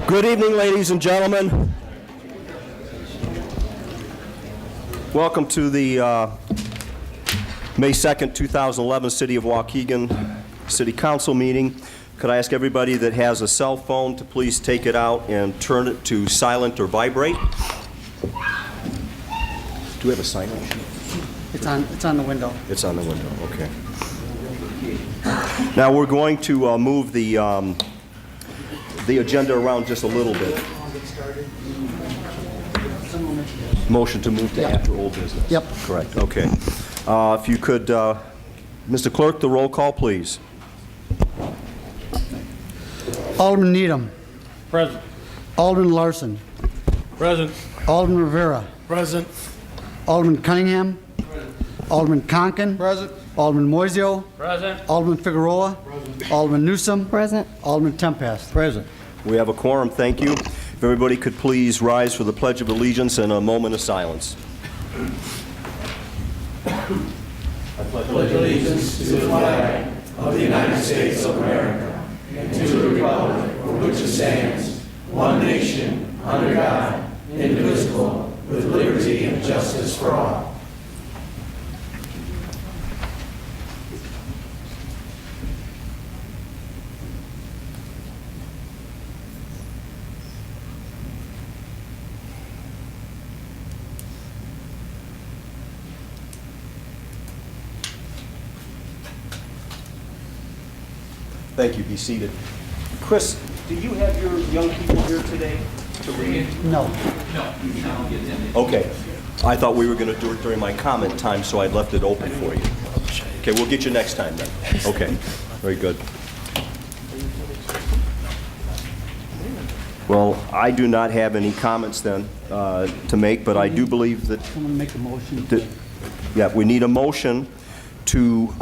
Good evening, ladies and gentlemen. Welcome to the May 2nd, 2011 City of Waukegan City Council meeting. Could I ask everybody that has a cell phone to please take it out and turn it to silent or vibrate? Do we have a silent? It's on the window. It's on the window, okay. Now we're going to move the agenda around just a little bit. Motion to move to after old business. Yep. Correct, okay. If you could, Mr. Clerk, the roll call, please. Alderman Needham. Present. Alderman Larson. Present. Alderman Rivera. Present. Alderman Cunningham. Alderman Conkin. Present. Alderman Moiseo. Present. Alderman Figueroa. Alderman Newsom. Present. Alderman Tempest. Present. We have a quorum, thank you. If everybody could please rise for the Pledge of Allegiance and a moment of silence. I pledge allegiance to the flag of the United States of America and to the republic for which it stands, one nation, under God, indivisible, with liberty and justice for all. Thank you, be seated. Chris, do you have your young people here today to read? No. Okay. I thought we were going to do it during my comment time, so I left it open for you. Okay, we'll get you next time then. Okay, very good. Well, I do not have any comments then to make, but I do believe that, I'm going to make a motion. yeah, we need a motion to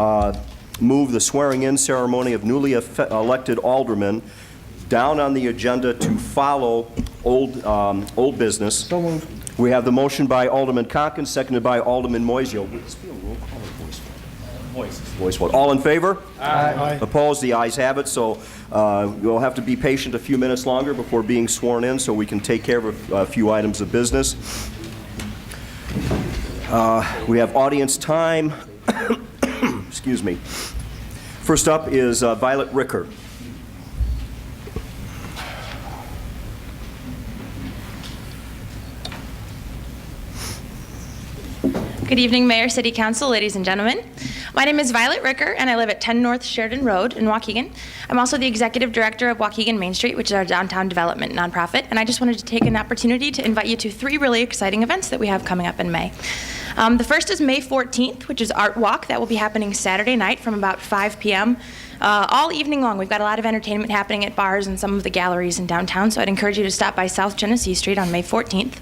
move the swearing-in ceremony of newly elected aldermen down on the agenda to follow old business. So moved. We have the motion by Alderman Conkin, seconded by Alderman Moiseo. Would this be a roll call or voice vote? Voice vote. All in favor? Aye. Opposed? The ayes have it. So we'll have to be patient a few minutes longer before being sworn in so we can take care of a few items of business. We have audience time. Excuse me. First up is Violet Ricker. Good evening, Mayor, City Council, ladies and gentlemen. My name is Violet Ricker, and I live at 10 North Sheridan Road in Waukegan. I'm also the Executive Director of Waukegan Main Street, which is our downtown development nonprofit, and I just wanted to take an opportunity to invite you to 3 really exciting events that we have coming up in May. The first is May 14th, which is Art Walk. That will be happening Saturday night from about 5 p.m. All evening long. We've got a lot of entertainment happening at bars and some of the galleries in downtown, so I'd encourage you to stop by South Genesee Street on May 14th.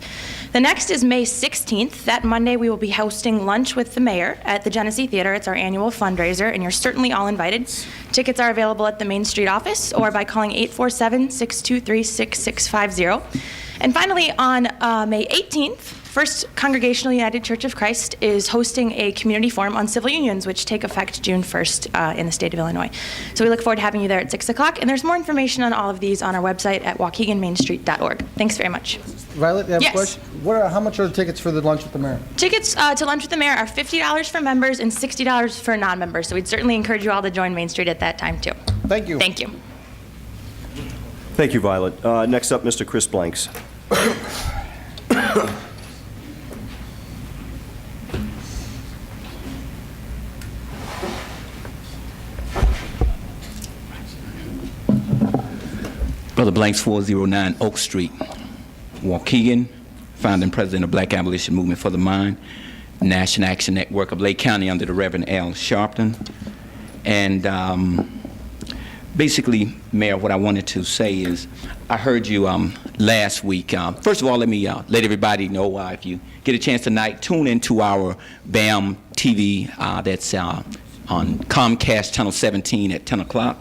The next is May 16th. That Monday, we will be hosting Lunch with the Mayor at the Genesee Theater. It's our annual fundraiser, and you're certainly all invited. Tickets are available at the Main Street office or by calling 847-623-6650. And finally, on May 18th, First Congregational United Church of Christ is hosting a community forum on civil unions, which take effect June 1st in the state of Illinois. So we look forward to having you there at 6 o'clock, and there's more information on all of these on our website at waukeganmainstreet.org. Thanks very much. Violet, you have Yes. a question? How much are the tickets for the Lunch with the Mayor? Tickets to Lunch with the Mayor are $50 for members and $60 for non-members, so we'd certainly encourage you all to join Main Street at that time, too. Thank you. Thank you. Thank you, Violet. Next up, Mr. Chris Blanks. Brother Blanks, 409 Oak Street, Waukegan, founder and president of Black Abolition Movement for the Mind, National Action Network of Lake County under the Reverend Al Sharpton. And basically, Mayor, what I wanted to say is, I heard you last week. First of all, let me let everybody know if you get a chance tonight, tune into our BAM TV that's on Comcast Channel 17 at 10 o'clock.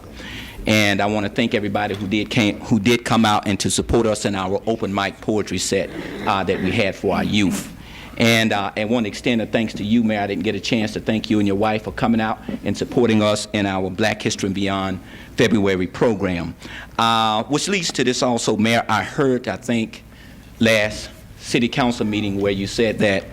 And I want to thank everybody who did come out and to support us in our open mic poetry set that we had for our youth. And want to extend a thanks to you, Mayor. I didn't get a chance to thank you and your wife for coming out and supporting us in our Black History and Beyond February program. Which leads to this also, Mayor. I heard, I think, last city council meeting where you said that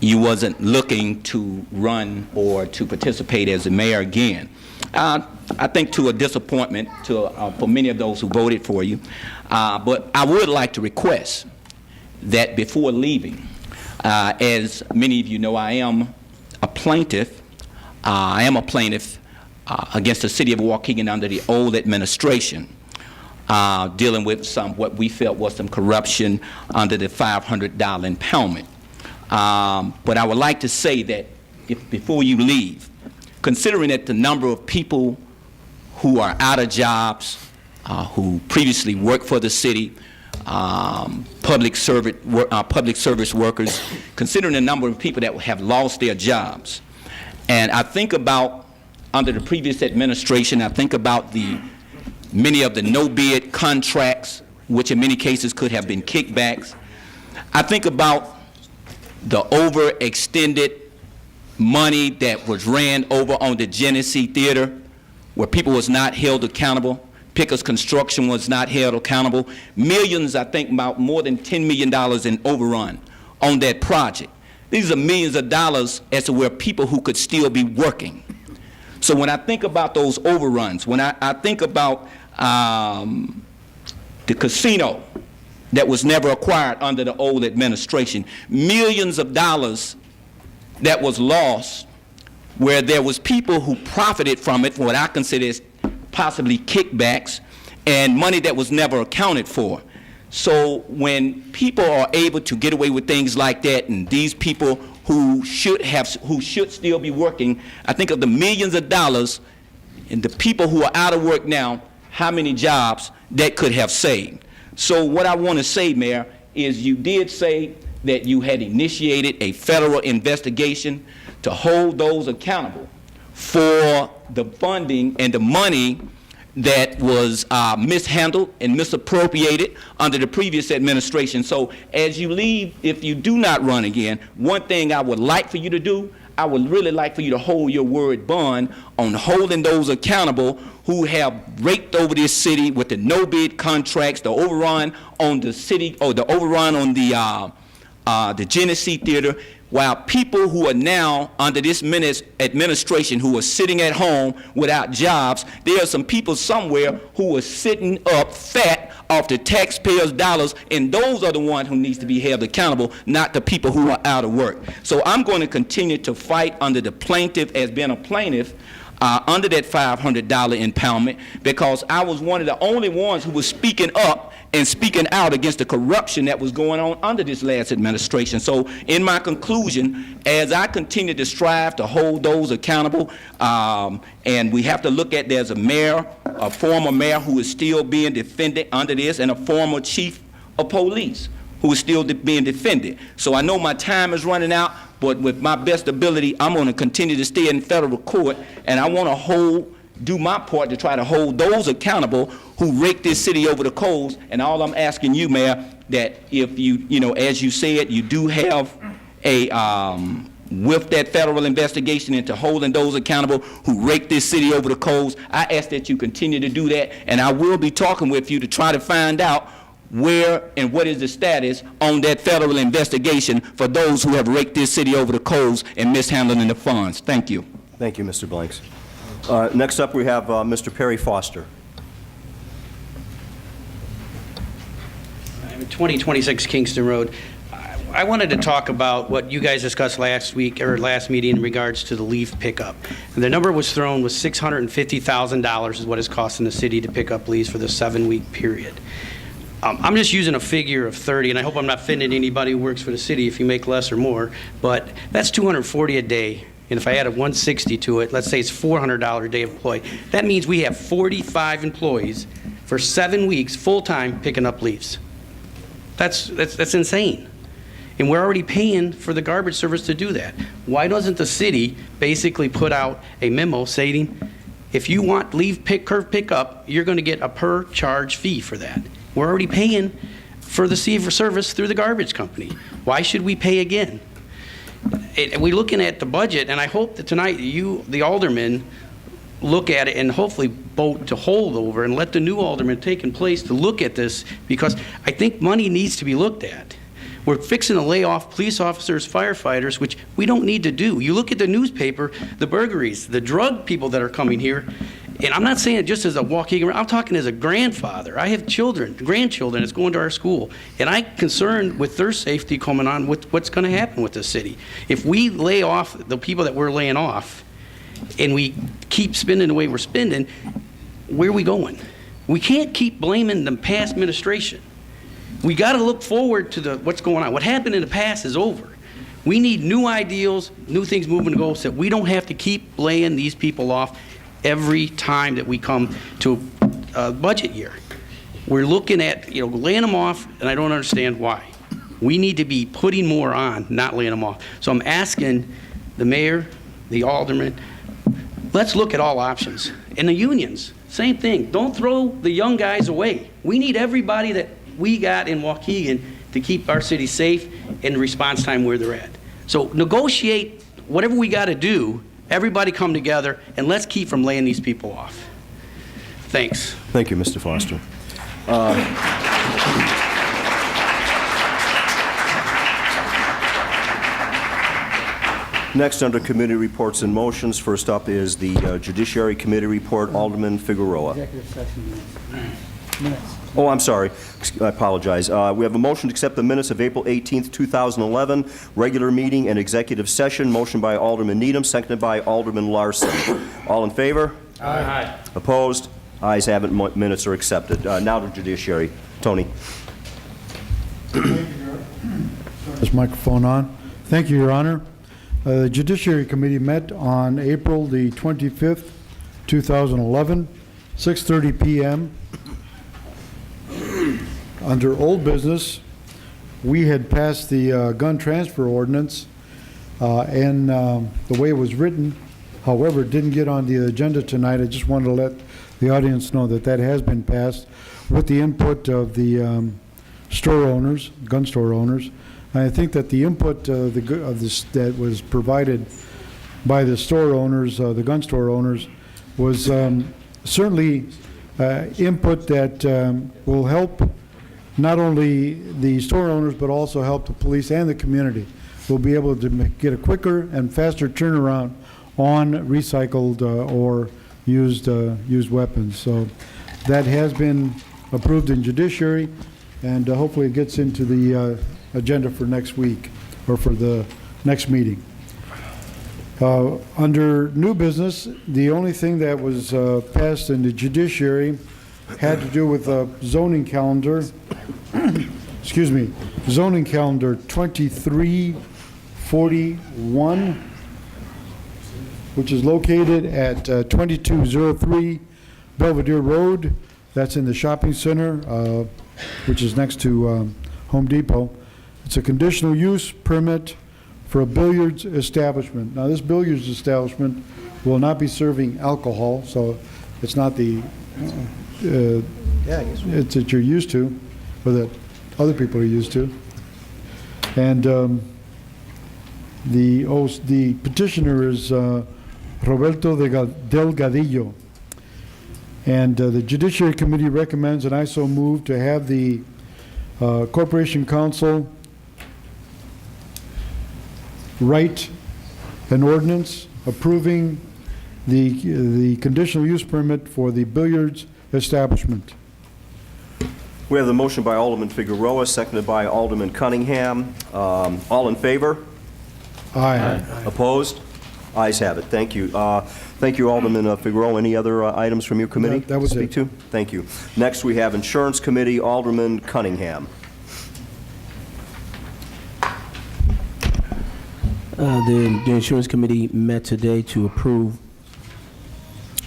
you wasn't looking to run or to participate as a mayor again. I think to a disappointment for many of those who voted for you. But I would like to request that before leaving, as many of you know, I am a plaintiff. Against the city of Waukegan under the old administration, dealing with what we felt was some corruption under the $500 impoundment. But I would like to say that before you leave, considering that the number of people who are out of jobs, who previously worked for the city, public service workers, considering the number of people that have lost their jobs. And I think about, under the previous administration, I think about many of the no-bid contracts, which in many cases could have been kickbacks. I think about the overextended money that was ran over on the Genesee Theater, where people was not held accountable. Pickers Construction was not held accountable. Millions, I think about more than $10 million in overrun on that project. These are millions of dollars as to where people who could still be working. So when I think about those overruns, when I think about the casino that was never acquired under the old administration, millions of dollars that was lost, where there was people who profited from it, what I consider as possibly kickbacks, and money that was never accounted for. So when people are able to get away with things like that, and these people who should still be working, I think of the millions of dollars and the people who are out of work now, how many jobs that could have saved. So what I want to say, Mayor, is you did say that you had initiated a federal investigation to hold those accountable for the funding and the money that was mishandled and misappropriated under the previous administration. So as you leave, if you do not run again, one thing I would like for you to do, I would really like for you to hold your word bond on holding those accountable who have raked over this city with the no-bid contracts, the overrun on the city, or the overrun on the Genesee Theater, while people who are now under this administration who are sitting at home without jobs, there are some people somewhere who are sitting up fat off the taxpayers' dollars, and those are the ones who needs to be held accountable, not the people who are out of work. So I'm going to continue to fight under the plaintiff as being a plaintiff under that $500 impoundment, because I was one of the only ones who was speaking up and speaking out against the corruption that was going on under this last administration. So in my conclusion, as I continue to strive to hold those accountable, and we have to look at, there's a mayor, a former mayor who is still being defended under this, and a former chief of police who is still being defended. So I know my time is running out, but with my best ability, I'm going to continue to stay in federal court, and I want to do my part to try to hold those accountable who rake this city over the coals. And all I'm asking you, Mayor, that if you as you said, you do have a, with that federal investigation into holding those accountable who rake this city over the coals, I ask that you continue to do that, and I will be talking with you to try to find out where and what is the status on that federal investigation for those who have raked this city over the coals and mishandling the funds. Thank you. Thank you, Mr. Blanks. Next up, we have Mr. Perry Foster. I'm at 2026 Kingston Road. I wanted to talk about what you guys discussed last week or last meeting in regards to the leaf pickup. And the number was thrown was $650,000 is what it's costing the city to pick up leaves for the 7-week period. I'm just using a figure of 30, and I hope I'm not offending anybody who works for the city if you make less or more, but that's $240 a day. And if I add a 160 to it, let's say it's $400 a day employee. That means we have 45 employees for 7 weeks full-time picking up leaves. That's insane. And we're already paying for the garbage service to do that. Why doesn't the city basically put out a memo saying, if you want leaf curb pickup, you're going to get a per charge fee for that? We're already paying for the service through the garbage company. Why should we pay again? We're looking at the budget, and I hope that tonight you, the aldermen, look at it and hopefully vote to hold over and let the new aldermen take in place to look at this, because I think money needs to be looked at. We're fixing to lay off police officers, firefighters, which we don't need to do. You look at the newspaper, the burglaries, the drug people that are coming here, and I'm not saying it just as a Waukegan, I'm talking as a grandfather. I have children, grandchildren that's going to our school, and I'm concerned with their safety coming on with what's going to happen with this city. If we lay off the people that we're laying off, and we keep spending the way we're spending, where are we going? We can't keep blaming the past administration. We got to look forward to what's going on. What happened in the past is over. We need new ideals, new things moving to go, so that we don't have to keep laying these people off every time that we come to a budget year. We're looking at, laying them off, and I don't understand why. We need to be putting more on, not laying them off. So I'm asking the mayor, the alderman, let's look at all options. And the unions, same thing. Don't throw the young guys away. We need everybody that we got in Waukegan to keep our city safe and response time where they're at. So negotiate whatever we got to do, everybody come together, and let's keep from laying these people off. Thanks. Thank you, Mr. Foster. Next, under committee reports and motions, first up is the Judiciary Committee report. Alderman Figueroa. Executive session minutes. Oh, I'm sorry. I apologize. We have a motion to accept the minutes of April 18th, 2011, regular meeting and executive session. Motion by Alderman Needham, seconded by Alderman Larson. All in favor? Aye. Opposed? Ayes have it. Minutes are accepted. Now to Judiciary. Tony. Is microphone on? Thank you, Your Honor. The Judiciary Committee met on April the 25th, 2011, 6:30 p.m. Under old business, we had passed the gun transfer ordinance, and the way it was written, however, it didn't get on the agenda tonight. I just wanted to let the audience know that that has been passed with the input of the store owners, gun store owners. I think that the input that was provided by the store owners, the gun store owners, was certainly input that will help not only the store owners, but also help the police and the community. We'll be able to get a quicker and faster turnaround on recycled or used weapons. So that has been approved in Judiciary, and hopefully it gets into the agenda for next week or for the next meeting. Under new business, the only thing that was passed in the Judiciary had to do with the zoning calendar, excuse me, zoning calendar 2341, which is located at 2203 Belvedere Road. That's in the shopping center, which is next to Home Depot. It's a conditional use permit for a billiards establishment. Now, this billiards establishment will not be serving alcohol, so it's not the it's that you're used to, or that other people are used to. And the petitioner is Roberto Delgadillo. And the Judiciary Committee recommends, and I so move, to have the Corporation Council write an ordinance approving the conditional use permit for the billiards establishment. We have the motion by Alderman Figueroa, seconded by Alderman Cunningham. All in favor? Aye. Opposed? Ayes have it. Thank you. Thank you, Alderman Figueroa. Any other items from your committee? That was to speak it. to? Thank you. Next, we have Insurance Committee, Alderman Cunningham. The Insurance Committee met today to approve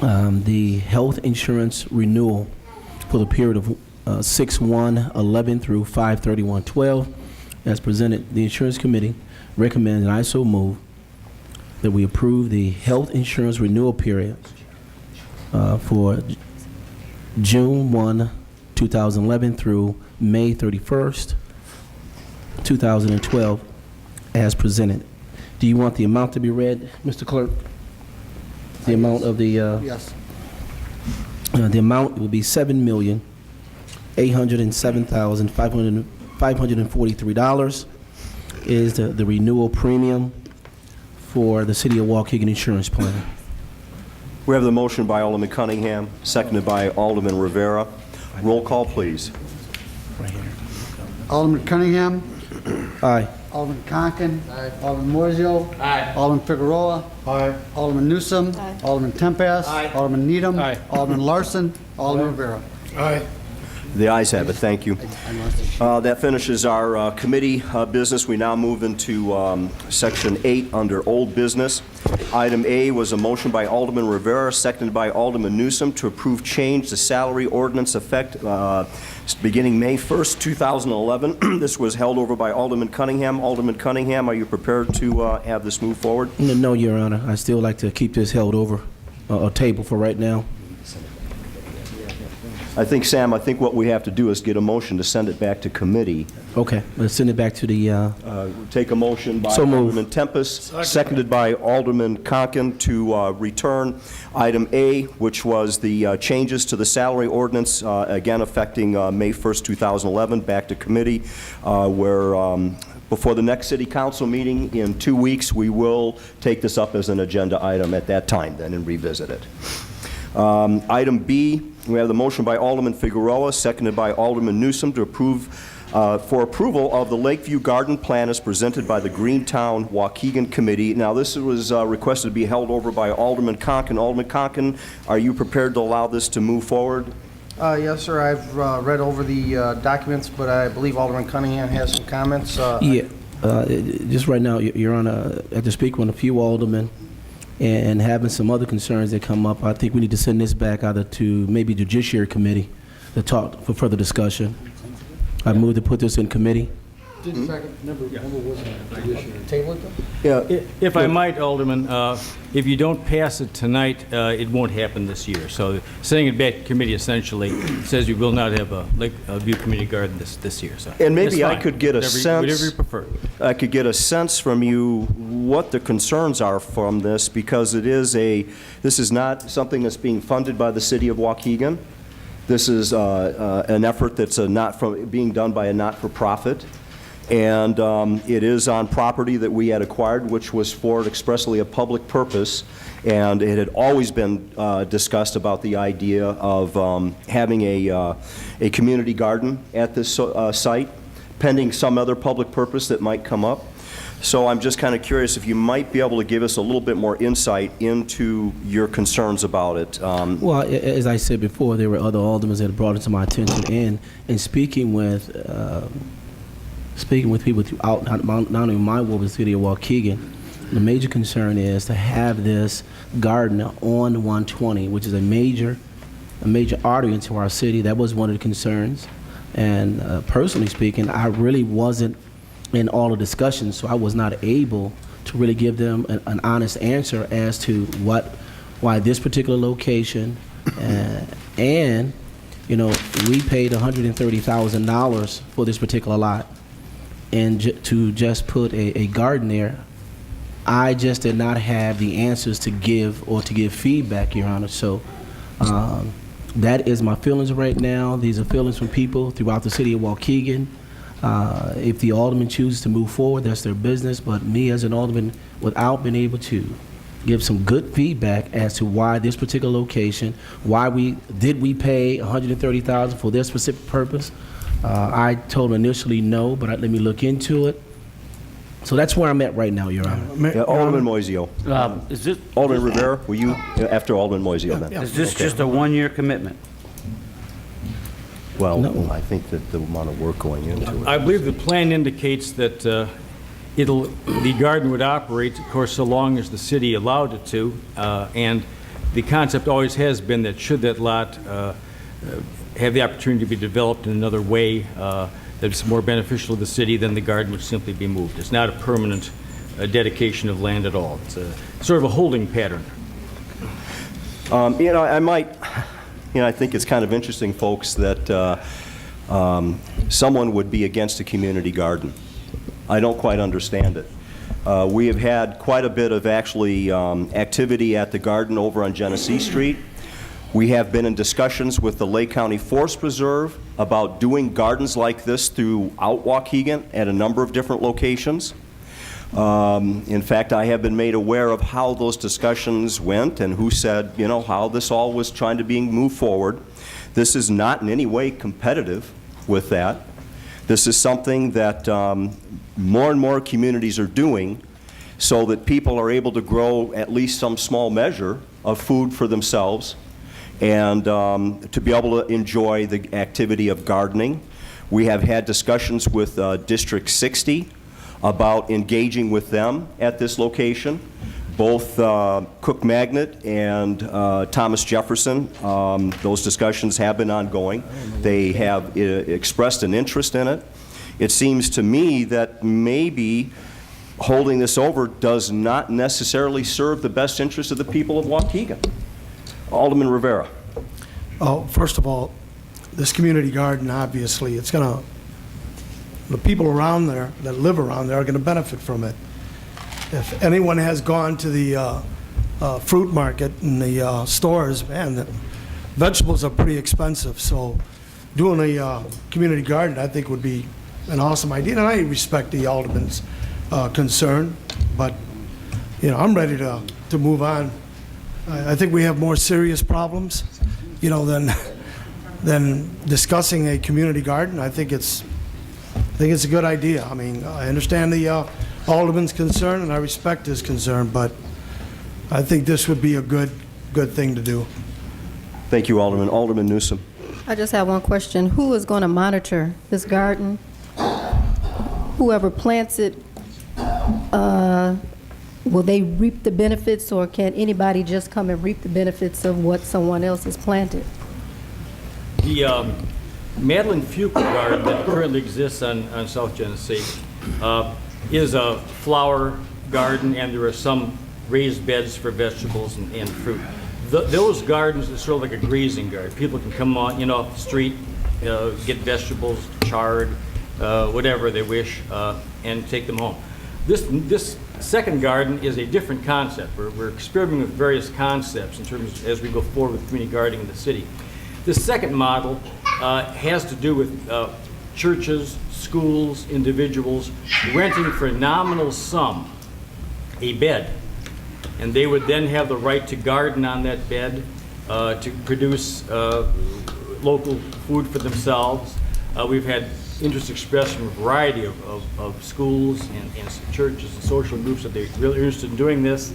the health insurance renewal for the period of 6/1/11 through 5/31/12. As presented, the Insurance Committee recommends, and I so move, that we approve the health insurance renewal period for June 1, 2011 through May 31st, 2012, as presented. Do you want the amount to be read, Mr. Clerk? The amount of the, Yes. the amount will be $7,807,543 is the renewal premium for the City of Waukegan insurance plan. We have the motion by Alderman Cunningham, seconded by Alderman Rivera. Roll call, please. Alderman Cunningham. Aye. Alderman Conken. Alderman Moiseo. Alderman Figueroa. Alderman Newsom. Alderman Tempest. Alderman Needham. Alderman Larson. Alderman Rivera. The ayes have it. Thank you. That finishes our committee business. We now move into Section 8 under Old Business. Item A was a motion by Alderman Rivera, seconded by Alderman Newsom, to approve change to salary ordinance effect beginning May 1st, 2011. This was held over by Alderman Cunningham. Alderman Cunningham, are you prepared to have this move forward? No, Your Honor. I still like to keep this held over a table for right now. I think, Sam, what we have to do is get a motion to send it back to committee. Okay, let's send it back to the, Take a motion by So moved. Alderman Tempest, seconded by Alderman Conken to return item A, which was the changes to the salary ordinance, again affecting May 1st, 2011, back to committee, where before the next city council meeting in 2 weeks, we will take this up as an agenda item at that time then and revisit it. Item B, we have the motion by Alderman Figueroa, seconded by Alderman Newsom to approve for approval of the Lakeview Garden Plan as presented by the Greentown Waukegan Committee. Now, this was requested to be held over by Alderman Conken. Alderman Conken, are you prepared to allow this to move forward? Yes, sir. I've read over the documents, but I believe Alderman Cunningham has some comments. just right now, Your Honor, after speaking with a few aldermen and having some other concerns that come up, I think we need to send this back either to maybe Judiciary Committee to talk for further discussion. I move to put this in committee. If I might, Alderman, if you don't pass it tonight, it won't happen this year. So sending it back to committee essentially says you will not have a Lakeview Community Garden this year. So And maybe it's I fine. could get a sense. Whatever you prefer. I could get a sense from you what the concerns are from this, because this is not something that's being funded by the city of Waukegan. This is an effort that's being done by a not-for-profit. And it is on property that we had acquired, which was for expressly a public purpose. And it had always been discussed about the idea of having a community garden at this site, pending some other public purpose that might come up. So I'm just kind of curious if you might be able to give us a little bit more insight into your concerns about it. Well, as I said before, there were other aldermen that brought it to my attention, and speaking with people throughout not only my ward, but the city of Waukegan, the major concern is to have this garden on 120, which is a major artery into our city. That was one of the concerns. And personally speaking, I really wasn't in all the discussions, so I was not able to really give them an honest answer as to why this particular location, and you know, we paid $130,000 for this particular lot, and to just put a garden there, I just did not have the answers to give or to give feedback, Your Honor. So that is my feelings right now. These are feelings from people throughout the city of Waukegan. If the alderman chooses to move forward, that's their business. But me as an alderman, without being able to give some good feedback as to why this particular location, why we pay $130,000 for this specific purpose, I told him initially no, but let me look into it. So that's where I'm at right now, Your Honor. Alderman Moiseo. Is this, Alderman Rivera, were you after Alderman Moiseo then? is this just a one-year commitment? Well, No. I think that the amount of work going into it. I believe the plan indicates that the garden would operate, of course, so long as the city allowed it to, and the concept always has been that should that lot have the opportunity to be developed in another way that's more beneficial to the city, then the garden would simply be moved. It's not a permanent dedication of land at all. It's a sort of a holding pattern. You know, I might, I think it's kind of interesting, folks, that someone would be against a community garden. I don't quite understand it. We have had quite a bit of actually activity at the garden over on Genesee Street. We have been in discussions with the Lake County Forest Preserve about doing gardens like this throughout Waukegan at a number of different locations. In fact, I have been made aware of how those discussions went and who said, how this all was trying to be moved forward. This is not in any way competitive with that. This is something that more and more communities are doing so that people are able to grow at least some small measure of food for themselves and to be able to enjoy the activity of gardening. We have had discussions with District 60 about engaging with them at this location. Both Cook Magnet and Thomas Jefferson, those discussions have been ongoing. They have expressed an interest in it. It seems to me that maybe holding this over does not necessarily serve the best interest of the people of Waukegan. Alderman Rivera. Oh, first of all, this community garden, obviously, it's going to, the people around there that live around there are going to benefit from it. If anyone has gone to the fruit market and the stores, man, the vegetables are pretty expensive. So doing a community garden, I think, would be an awesome idea. And I respect the alderman's concern, but I'm ready to move on. I think we have more serious problems, than discussing a community garden. I think it's a good idea. I mean, I understand the alderman's concern, and I respect his concern, but I think this would be a good thing to do. Thank you, Alderman. Alderman Newsom. I just have one question. Who is going to monitor this garden? Whoever plants it, will they reap the benefits, or can anybody just come and reap the benefits of what someone else has planted? The Madeline Fuqua garden that currently exists on South Genesee is a flower garden, and there are some raised beds for vegetables and fruit. Those gardens are sort of like a grazing garden. People can come on, off the street, get vegetables, chard, whatever they wish, and take them home. This second garden is a different concept. We're experimenting with various concepts in terms as we go forward with community gardening in the city. This second model has to do with churches, schools, individuals renting for a nominal sum a bed, and they would then have the right to garden on that bed, to produce local food for themselves. We've had interest expressed from a variety of schools and churches and social groups that they're really interested in doing this.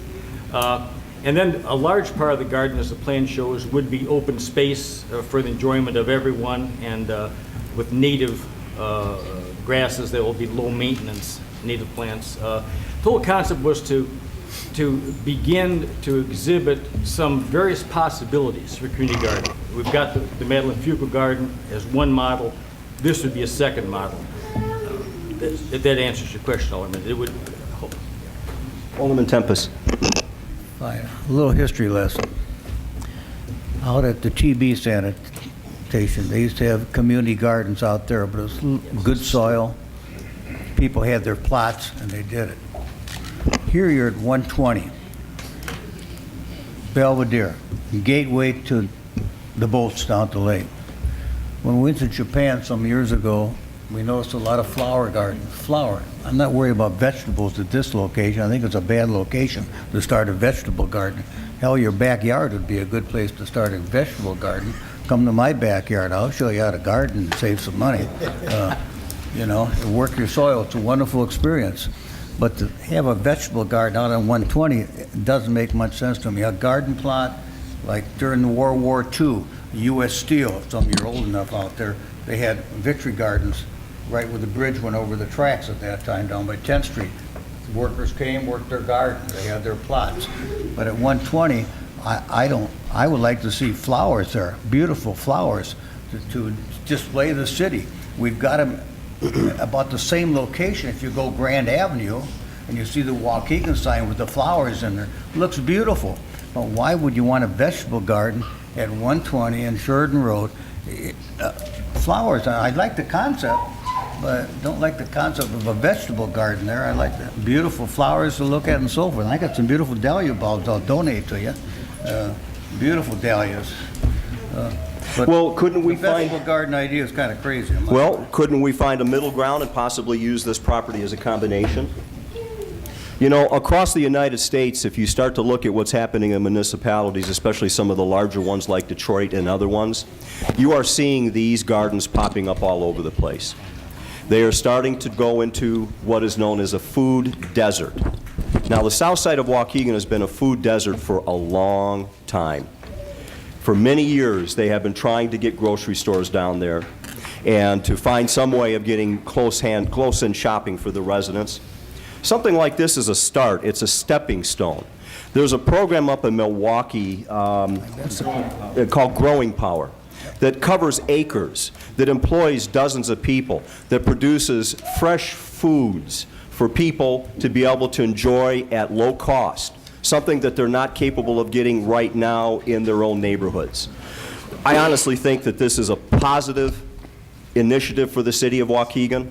And then a large part of the garden, as the plan shows, would be open space for the enjoyment of everyone, and with native grasses that will be low maintenance native plants. The whole concept was to begin to exhibit some various possibilities for community gardening. We've got the Madeline Fuqua garden as one model. This would be a second model. That answers your question, Alderman. It would. Alderman Tempest. Fine. A little history lesson. Out at the TB sanitation, they used to have community gardens out there, but it was good soil. People had their plots, and they did it. Here you're at 120, Belvedere, gateway to the boats down the lake. When we went to Japan some years ago, we noticed a lot of flower gardens. Flower. I'm not worried about vegetables at this location. I think it's a bad location to start a vegetable garden. Hell, your backyard would be a good place to start a vegetable garden. Come to my backyard. I'll show you how to garden and save some money. Work your soil. It's a wonderful experience. But to have a vegetable garden out on 120, it doesn't make much sense to me. A garden plot, like during World War II, U.S. Steel, if some of you are old enough out there, they had victory gardens right where the bridge went over the tracks at that time down by 10th Street. The workers came, worked their garden, they had their plots. But at 120, I would like to see flowers there, beautiful flowers to display the city. We've got them about the same location. If you go Grand Avenue and you see the Waukegan sign with the flowers in there, it looks beautiful. But why would you want a vegetable garden at 120 and Sheridan Road. Flowers, I like the concept, but don't like the concept of a vegetable garden there. I like the beautiful flowers to look at and so forth. I got some beautiful dahlia bulbs I'll donate to you. Beautiful dahlias. But Well, couldn't we the find... vegetable garden idea is kind of crazy. Well, couldn't we find a middle ground and possibly use this property as a combination? You know, across the United States, if you start to look at what's happening in municipalities, especially some of the larger ones like Detroit and other ones, you are seeing these gardens popping up all over the place. They are starting to go into what is known as a food desert. Now, the south side of Waukegan has been a food desert for a long time. For many years, they have been trying to get grocery stores down there and to find some way of getting close-in shopping for the residents. Something like this is a start. It's a stepping stone. There's a program up in Milwaukee called Growing Power that covers acres, that employs dozens of people, that produces fresh foods for people to be able to enjoy at low cost, something that they're not capable of getting right now in their own neighborhoods. I honestly think that this is a positive initiative for the city of Waukegan.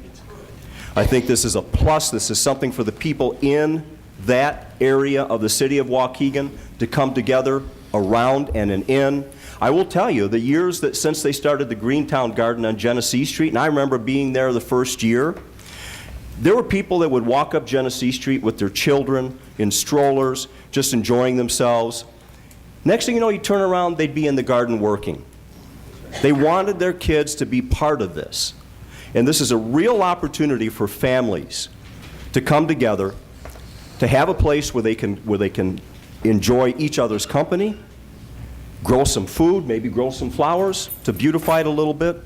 I think this is a plus. This is something for the people in that area of the city of Waukegan to come together around and in. I will tell you, the years that since they started the Greentown Garden on Genesee Street, and I remember being there the first year, there were people that would walk up Genesee Street with their children in strollers, just enjoying themselves. Next thing you know, you turn around, they'd be in the garden working. They wanted their kids to be part of this. And this is a real opportunity for families to come together, to have a place where they can enjoy each other's company, grow some food, maybe grow some flowers to beautify it a little bit.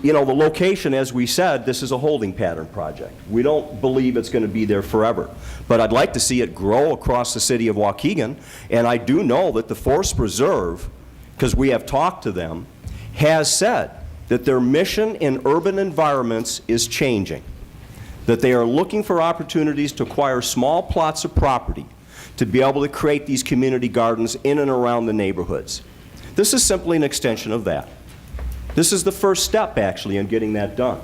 You know, the location, as we said, this is a holding pattern project. We don't believe it's going to be there forever. But I'd like to see it grow across the city of Waukegan. And I do know that the Forest Preserve, because we have talked to them, has said that their mission in urban environments is changing, that they are looking for opportunities to acquire small plots of property to be able to create these community gardens in and around the neighborhoods. This is simply an extension of that. This is the first step, actually, in getting that done.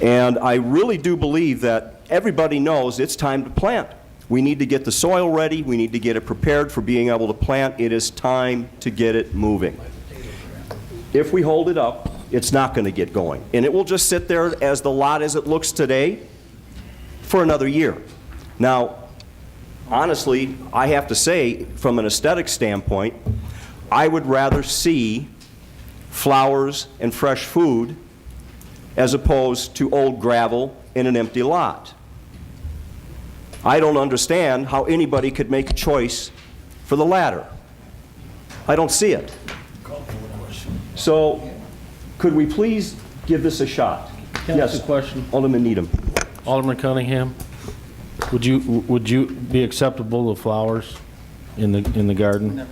And I really do believe that everybody knows it's time to plant. We need to get the soil ready. We need to get it prepared for being able to plant. It is time to get it moving. If we hold it up, it's not going to get going. And it will just sit there as the lot as it looks today for another year. Now, honestly, I have to say, from an aesthetic standpoint, I would rather see flowers and fresh food as opposed to old gravel in an empty lot. I don't understand how anybody could make a choice for the latter. I don't see it. So, could we please give this a shot? Can I ask a question? Alderman Needham. Alderman Cunningham, would you be acceptable of flowers in the garden?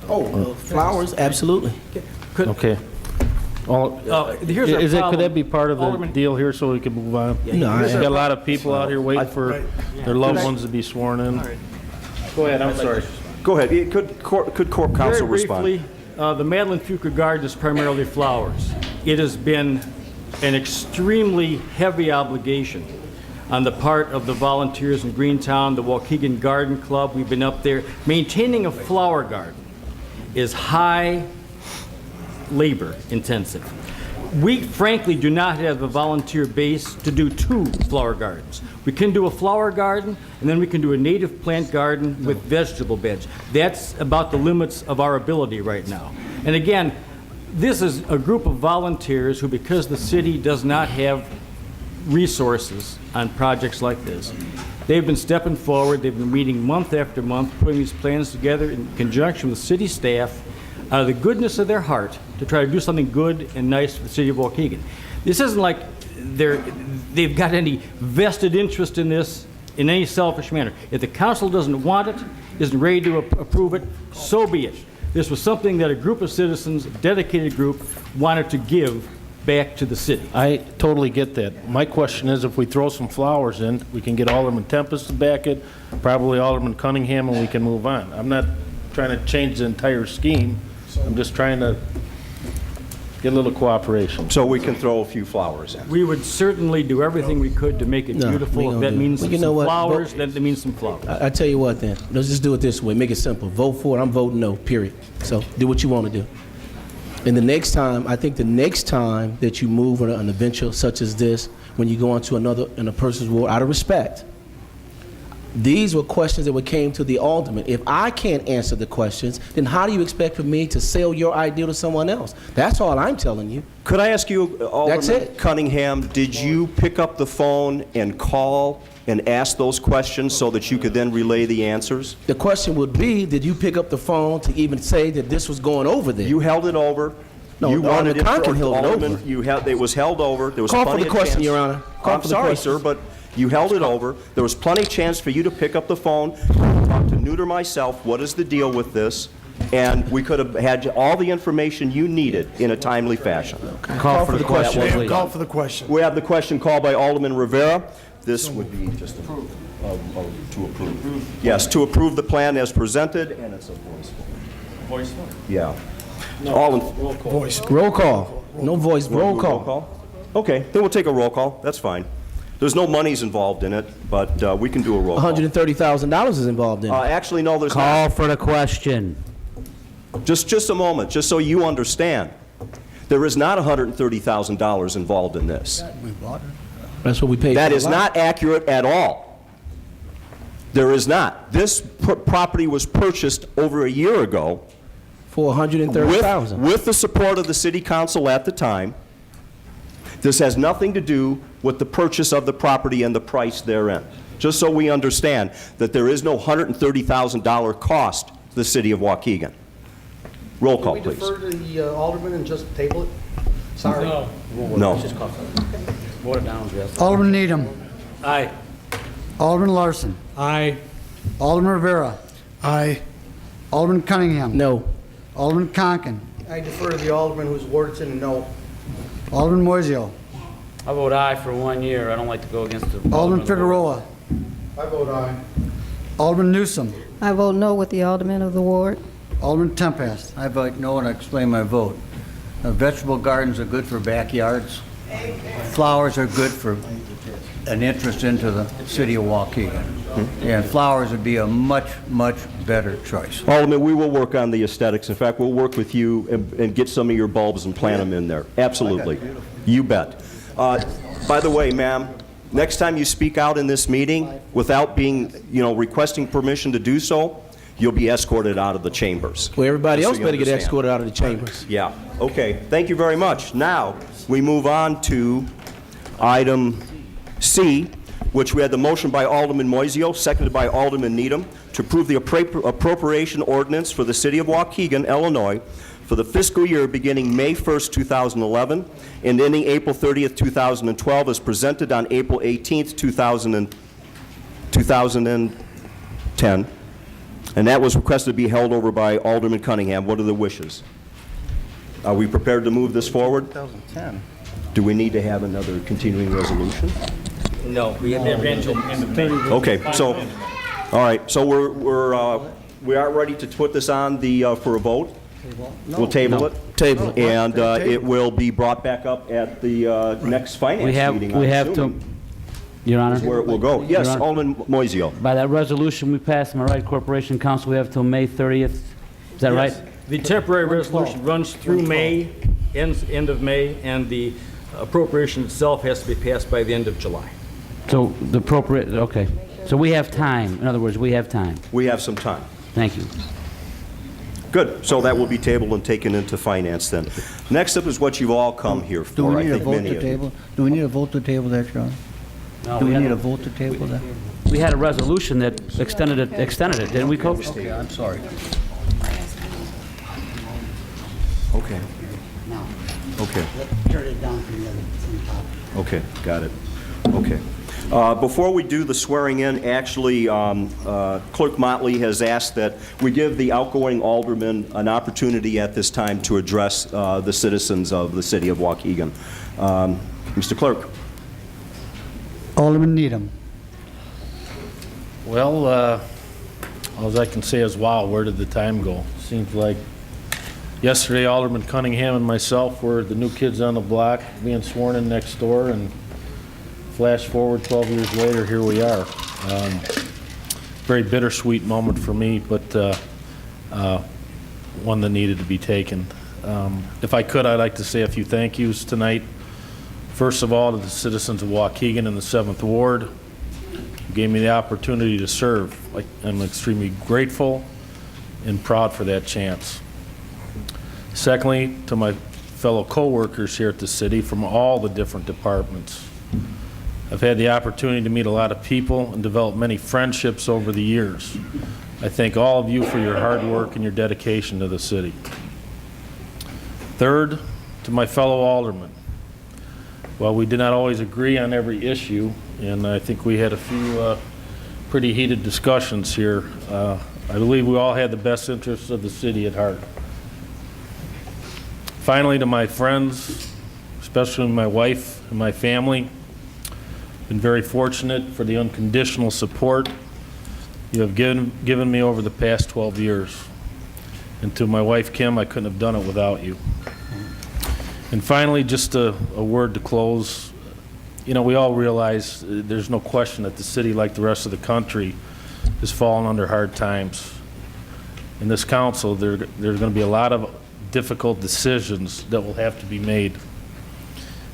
Oh, flowers, absolutely. Okay. Here's our problem. Could that be part of the Alderman- deal here so we can move on? No, There's got a lot of people out here waiting for their loved ones to be sworn in. Go ahead, I'm sorry. Go ahead. Could Corp Counsel respond? Very briefly, the Madeline Fuqua Garden is primarily flowers. It has been an extremely heavy obligation on the part of the volunteers in Greentown, the Waukegan Garden Club. We've been up there. Maintaining a flower garden is high labor intensive. We frankly do not have a volunteer base to do 2 flower gardens. We can do a flower garden, and then we can do a native plant garden with vegetable beds. That's about the limits of our ability right now. And again, this is a group of volunteers who, because the city does not have resources on projects like this, they've been stepping forward. They've been meeting month after month, putting these plans together in conjunction with city staff, out of the goodness of their heart, to try to do something good and nice for the city of Waukegan. This isn't like they've got any vested interest in this in any selfish manner. If the council doesn't want it, isn't ready to approve it, so be it. This was something that a group of citizens, a dedicated group, wanted to give back to the city. I totally get that. My question is, if we throw some flowers in, we can get Alderman Tempest to back it, probably Alderman Cunningham, and we can move on. I'm not trying to change the entire scheme. I'm just trying to get a little cooperation. So we can throw a few flowers in. We would certainly do everything we could to make it No, we beautiful. If don't that do it. means Well, some you know what? flowers, Vote- then that means some flowers. I tell you what then, let's just do it this way, make it simple. Vote for it, I'm voting no, period. So do what you want to do. And the next time, I think the next time that you move on an adventure such as this, when you go into another, in a person's ward, out of respect, these were questions that came to the alderman. If I can't answer the questions, then how do you expect for me to sell your idea to someone else? That's all I'm telling you. Could I ask you, Alderman it. Cunningham, did you pick up the phone and call and ask those questions so that you could then relay the answers? The question would be, did you pick up the phone to even say that this was going over there? You held it over. No, You Alderman wanted it Conklin for held it Alderman. over. You held, it was held over. There was Call for plenty the of question, chance. Your Honor. Call I'm for the sorry, question. sir, but you held it over. There was plenty of chance for you to pick up the phone, talk to Newt or myself, what is the deal with this? And we could have had all the information you needed in a timely fashion. Call for the question, Ma'am, please. call for the question. We have the question called by Alderman Rivera. This would be just to approve. Yes, to approve the plan as presented, and it's a voice vote. Voice vote. Yeah. All in, Voice. Roll call. No voice, roll call. Okay, then we'll take a roll call. That's fine. There's no monies involved in it, but we can do a roll call. $130,000 is involved in it. Actually, no, there's Call not. for the question. Just a moment, just so you understand. There is not $130,000 involved in this. That's what we paid for. That the is lot. not accurate at all. There is not. This property was purchased over a year ago For $130,000. with the support of the city council at the time. This has nothing to do with the purchase of the property and the price therein. Just so we understand that there is no $130,000 cost to the city of Waukegan. Roll call, please. to the alderman and just table it? Sorry. No. Vote it down, Jeff. Alderman Needham. Aye. Alderman Larson. Aye. Alderman Rivera. Aye. Alderman Cunningham. No. Alderman Conken. I defer to the alderman whose word it's in a no. Alderman Moiseo. I vote aye for 1 year. I don't like to go against the... Alderman Figueroa. I vote aye. Alderman Newsom. I vote no with the alderman of the ward. Alderman Tempest. I vote no, and I explain my vote. Vegetable gardens are good for backyards. Flowers are good for an interest into the city of Waukegan. And flowers would be a much, much better choice. Alderman, we will work on the aesthetics. In fact, we'll work with you and get some of your bulbs and plant them in there. Absolutely. You bet. By the way, ma'am, next time you speak out in this meeting without being, requesting permission to do so, you'll be escorted out of the chambers. Well, everybody Just so else you better get understand. escorted out of the chambers. Yeah, okay. Thank you very much. Now, we move on to item C, which we had the motion by Alderman Moiseo, seconded by Alderman Needham, to approve the appropriation ordinance for the city of Waukegan, Illinois, for the fiscal year beginning May 1st, 2011, and ending April 30th, 2012, as presented on April 18th, 2010. And that was requested to be held over by Alderman Cunningham. What are the wishes? Are we prepared to move this forward? 2010. Do we need to have another continuing resolution? No, we had the eventual, and the thing... Okay, so, all right, so we are ready to put this on the, for a vote? We'll table it? Table it. And it will be brought back up at the next finance meeting, We I'm have to, assuming, Your Honor. is where it will go. Yes, Your Honor. Alderman Moiseo. By that resolution we passed, am I right, Corporation Council, we have till May 30th? Is that right? Yes. The temporary resolution runs through May, end of May, and the appropriation itself has to be passed by the end of July. So the appropriate, okay. So we have time. In other words, we have time. We have some time. Thank you. Good, so that will be tabled and taken into finance then. Next up is what you've all come here Do for, we I need a think vote many to of you. table? Do we need a vote to table that, John? No, Do we had need a vote to table that? We had a resolution that extended it, didn't we, Coach? Okay, I'm sorry. Okay. Okay. Turn it down from the other, from the top. Okay, got it. Okay. Before we do the swearing in, actually, Clerk Motley has asked that we give the outgoing alderman an opportunity at this time to address the citizens of the city of Waukegan. Mr. Clerk. Alderman Needham. Well, all I can say is, wow, where did the time go? Seems like yesterday Alderman Cunningham and myself were the new kids on the block being sworn in next door, and flash forward 12 years later, here we are. Very bittersweet moment for me, but one that needed to be taken. If I could, I'd like to say a few thank yous tonight. First of all, to the citizens of Waukegan in the 7th Ward, who gave me the opportunity to serve. I'm extremely grateful and proud for that chance. Secondly, to my fellow co-workers here at the city from all the different departments. I've had the opportunity to meet a lot of people and develop many friendships over the years. I thank all of you for your hard work and your dedication to the city. Third, to my fellow aldermen. While we did not always agree on every issue, and I think we had a few pretty heated discussions here, I believe we all had the best interests of the city at heart. Finally, to my friends, especially my wife and my family, been very fortunate for the unconditional support you have given me over the past 12 years. And to my wife, Kim, I couldn't have done it without you. And finally, just a word to close. You know, we all realize there's no question that the city, like the rest of the country, has fallen under hard times. In this council, there's going to be a lot of difficult decisions that will have to be made.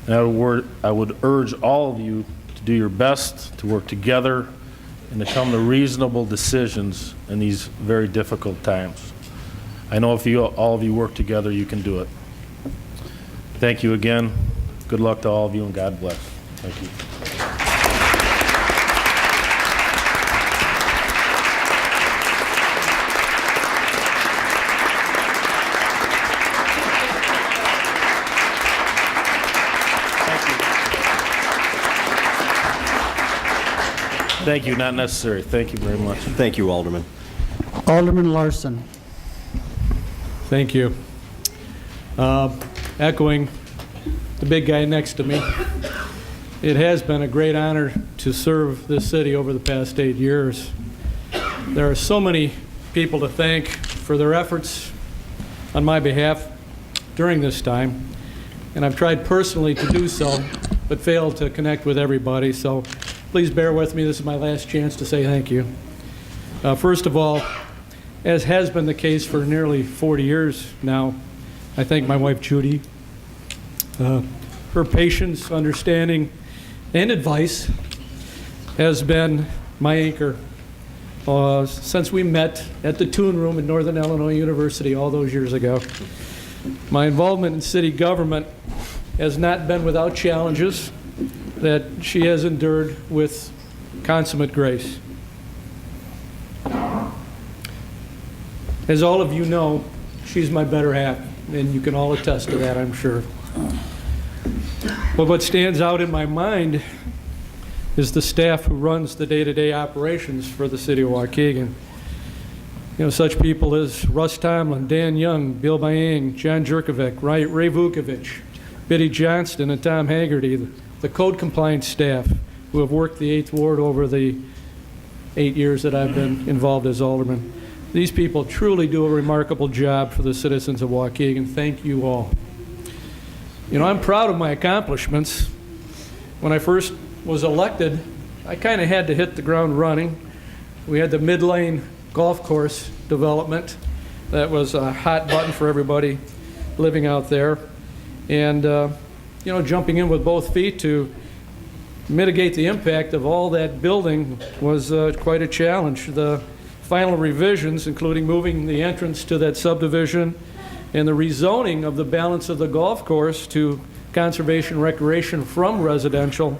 And I would urge all of you to do your best to work together and to come to reasonable decisions in these very difficult times. I know if all of you work together, you can do it. Thank you again. Good luck to all of you, and God bless. Thank you. Thank you, not necessary. Thank you very much. Thank you, Alderman. Alderman Larson. Thank you. Echoing the big guy next to me, it has been a great honor to serve this city over the past 8 years. There are so many people to thank for their efforts on my behalf during this time, and I've tried personally to do so, but failed to connect with everybody, so please bear with me. This is my last chance to say thank you. First of all, as has been the case for nearly 40 years now, I thank my wife, Judy. Her patience, understanding, and advice has been my anchor since we met at the Toon Room in Northern Illinois University all those years ago. My involvement in city government has not been without challenges that she has endured with consummate grace. As all of you know, she's my better half, and you can all attest to that, I'm sure. But what stands out in my mind is the staff who runs the day-to-day operations for the city of Waukegan. You know, such people as Russ Tomlin, Dan Young, Bill Bayang, John Jerkovic, Ray Vukovic, Biddy Johnston, and Tom Haggerty, the code compliance staff who have worked the 8th Ward over the 8 years that I've been involved as alderman. These people truly do a remarkable job for the citizens of Waukegan. Thank you all. You know, I'm proud of my accomplishments. When I first was elected, I kind of had to hit the ground running. We had the mid-lane golf course development. That was a hot button for everybody living out there. And, you know, jumping in with both feet to mitigate the impact of all that building was quite a challenge. The final revisions, including moving the entrance to that subdivision and the rezoning of the balance of the golf course to conservation recreation from residential,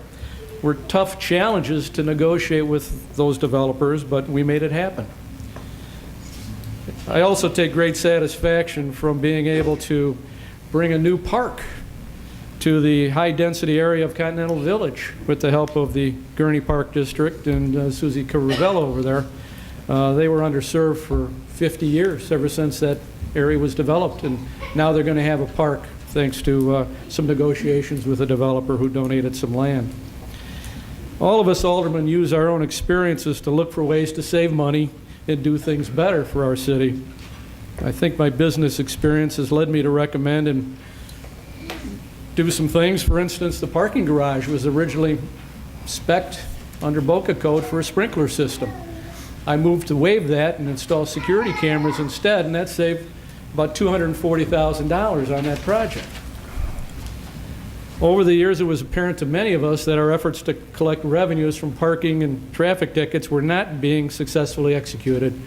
were tough challenges to negotiate with those developers, but we made it happen. I also take great satisfaction from being able to bring a new park to the high-density area of Continental Village with the help of the Gurney Park District and Susie Caravello over there. They were underserved for 50 years, ever since that area was developed, and now they're going to have a park thanks to some negotiations with a developer who donated some land. All of us aldermen use our own experiences to look for ways to save money and do things better for our city. I think my business experience has led me to recommend and do some things. For instance, the parking garage was originally spec'd under Boca Code for a sprinkler system. I moved to waive that and install security cameras instead, and that saved about $240,000 on that project. Over the years, it was apparent to many of us that our efforts to collect revenues from parking and traffic tickets were not being successfully executed.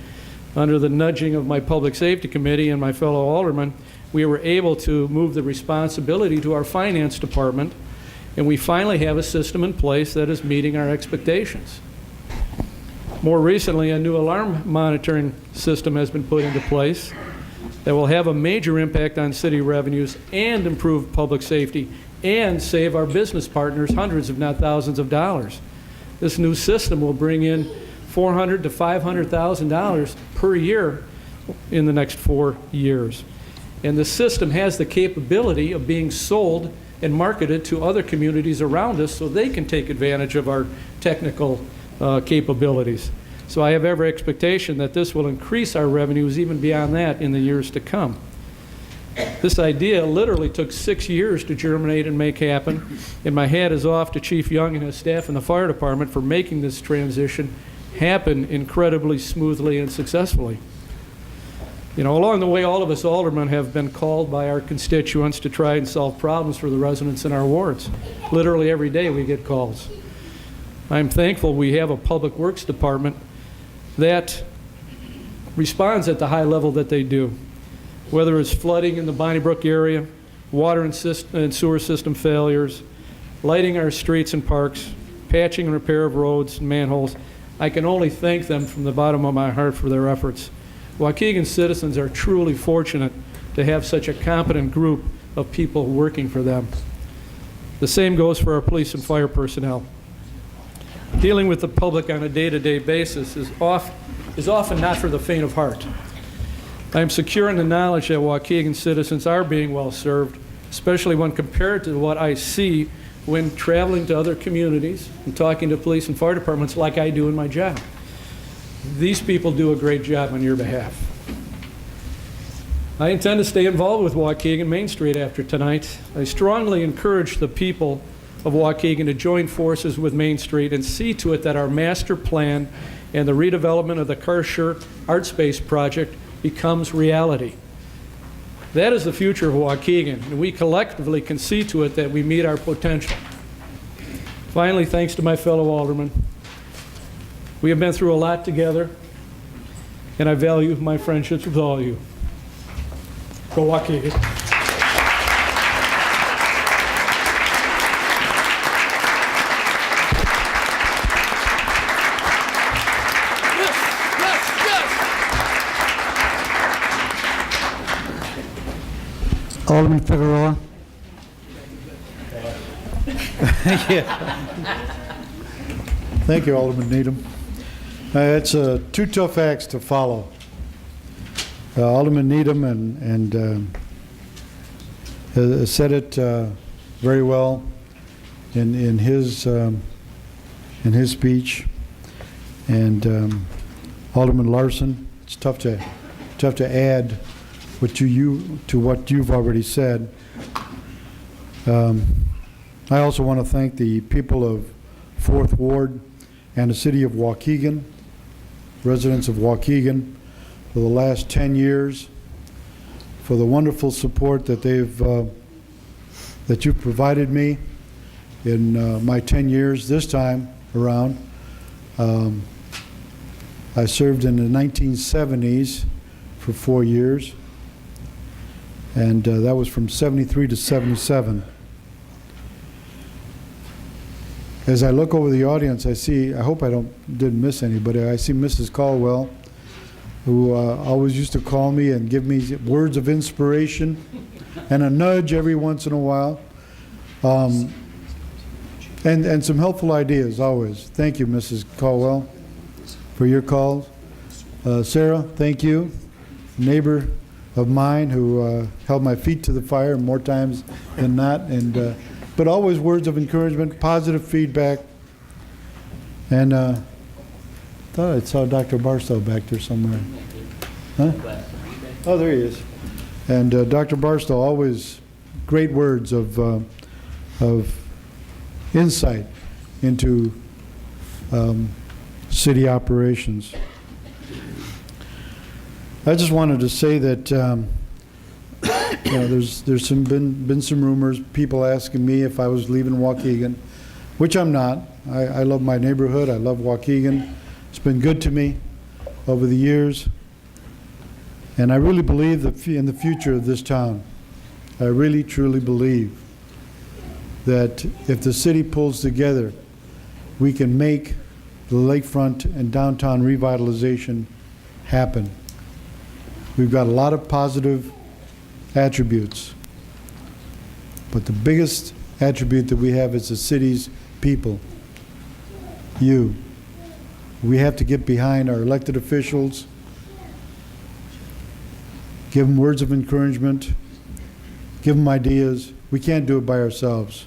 Under the nudging of my Public Safety Committee and my fellow aldermen, we were able to move the responsibility to our finance department, and we finally have a system in place that is meeting our expectations. More recently, a new alarm monitoring system has been put into place that will have a major impact on city revenues and improve public safety and save our business partners hundreds, if not thousands of dollars. This new system will bring in $400,000 to $500,000 per year in the next 4 years. And the system has the capability of being sold and marketed to other communities around us so they can take advantage of our technical capabilities. So I have every expectation that this will increase our revenues even beyond that in the years to come. This idea literally took 6 years to germinate and make happen, and my hat is off to Chief Young and his staff in the fire department for making this transition happen incredibly smoothly and successfully. You know, along the way, all of us aldermen have been called by our constituents to try and solve problems for the residents in our wards. Literally every day we get calls. I'm thankful we have a public works department that responds at the high level that they do. Whether it's flooding in the Bonnybrook area, water and sewer system failures, lighting our streets and parks, patching and repair of roads and manholes, I can only thank them from the bottom of my heart for their efforts. Waukegan citizens are truly fortunate to have such a competent group of people working for them. The same goes for our police and fire personnel. Dealing with the public on a day-to-day basis is often not for the faint of heart. I am secure in the knowledge that Waukegan citizens are being well served, especially when compared to what I see when traveling to other communities and talking to police and fire departments like I do in my job. These people do a great job on your behalf. I intend to stay involved with Waukegan Main Street after tonight. I strongly encourage the people of Waukegan to join forces with Main Street and see to it that our master plan and the redevelopment of the Karshire Art Space project becomes reality. That is the future of Waukegan, and we collectively can see to it that we meet our potential. Finally, thanks to my fellow aldermen. We have been through a lot together, and I value my friendships with all of you. Go Waukegan. Alderman Figueroa. Thank you, Alderman Needham. It's two tough acts to follow. Alderman Needham has said it very well in his speech, and Alderman Larson. It's tough to add to what you've already said. I also want to thank the people of 4th Ward and the city of Waukegan, residents of Waukegan, for the last 10 years, for the wonderful support that you've provided me in my 10 years this time around. I served in the 1970s for 4 years, and that was from 73 to 77. As I look over the audience, I hope I didn't miss anybody. I see Mrs. Caldwell, who always used to call me and give me words of inspiration and a nudge every once in a while, and some helpful ideas always. Thank you, Mrs. Caldwell, for your calls. Sarah, thank you. Neighbor of mine who held my feet to the fire more times than not, but always words of encouragement, positive feedback, and Thought I saw Dr. Barstow back there somewhere. Huh? Oh, there he is. And Dr. Barstow, always great words of insight into city operations. I just wanted to say that there's been some rumors, people asking me if I was leaving Waukegan, which I'm not. I love my neighborhood. I love Waukegan. It's been good to me over the years. And I really believe that in the future of this town. I really, truly believe that if the city pulls together, we can make the lakefront and downtown revitalization happen. We've got a lot of positive attributes, but the biggest attribute that we have is the city's people, you. We have to get behind our elected officials, give them words of encouragement, give them ideas. We can't do it by ourselves.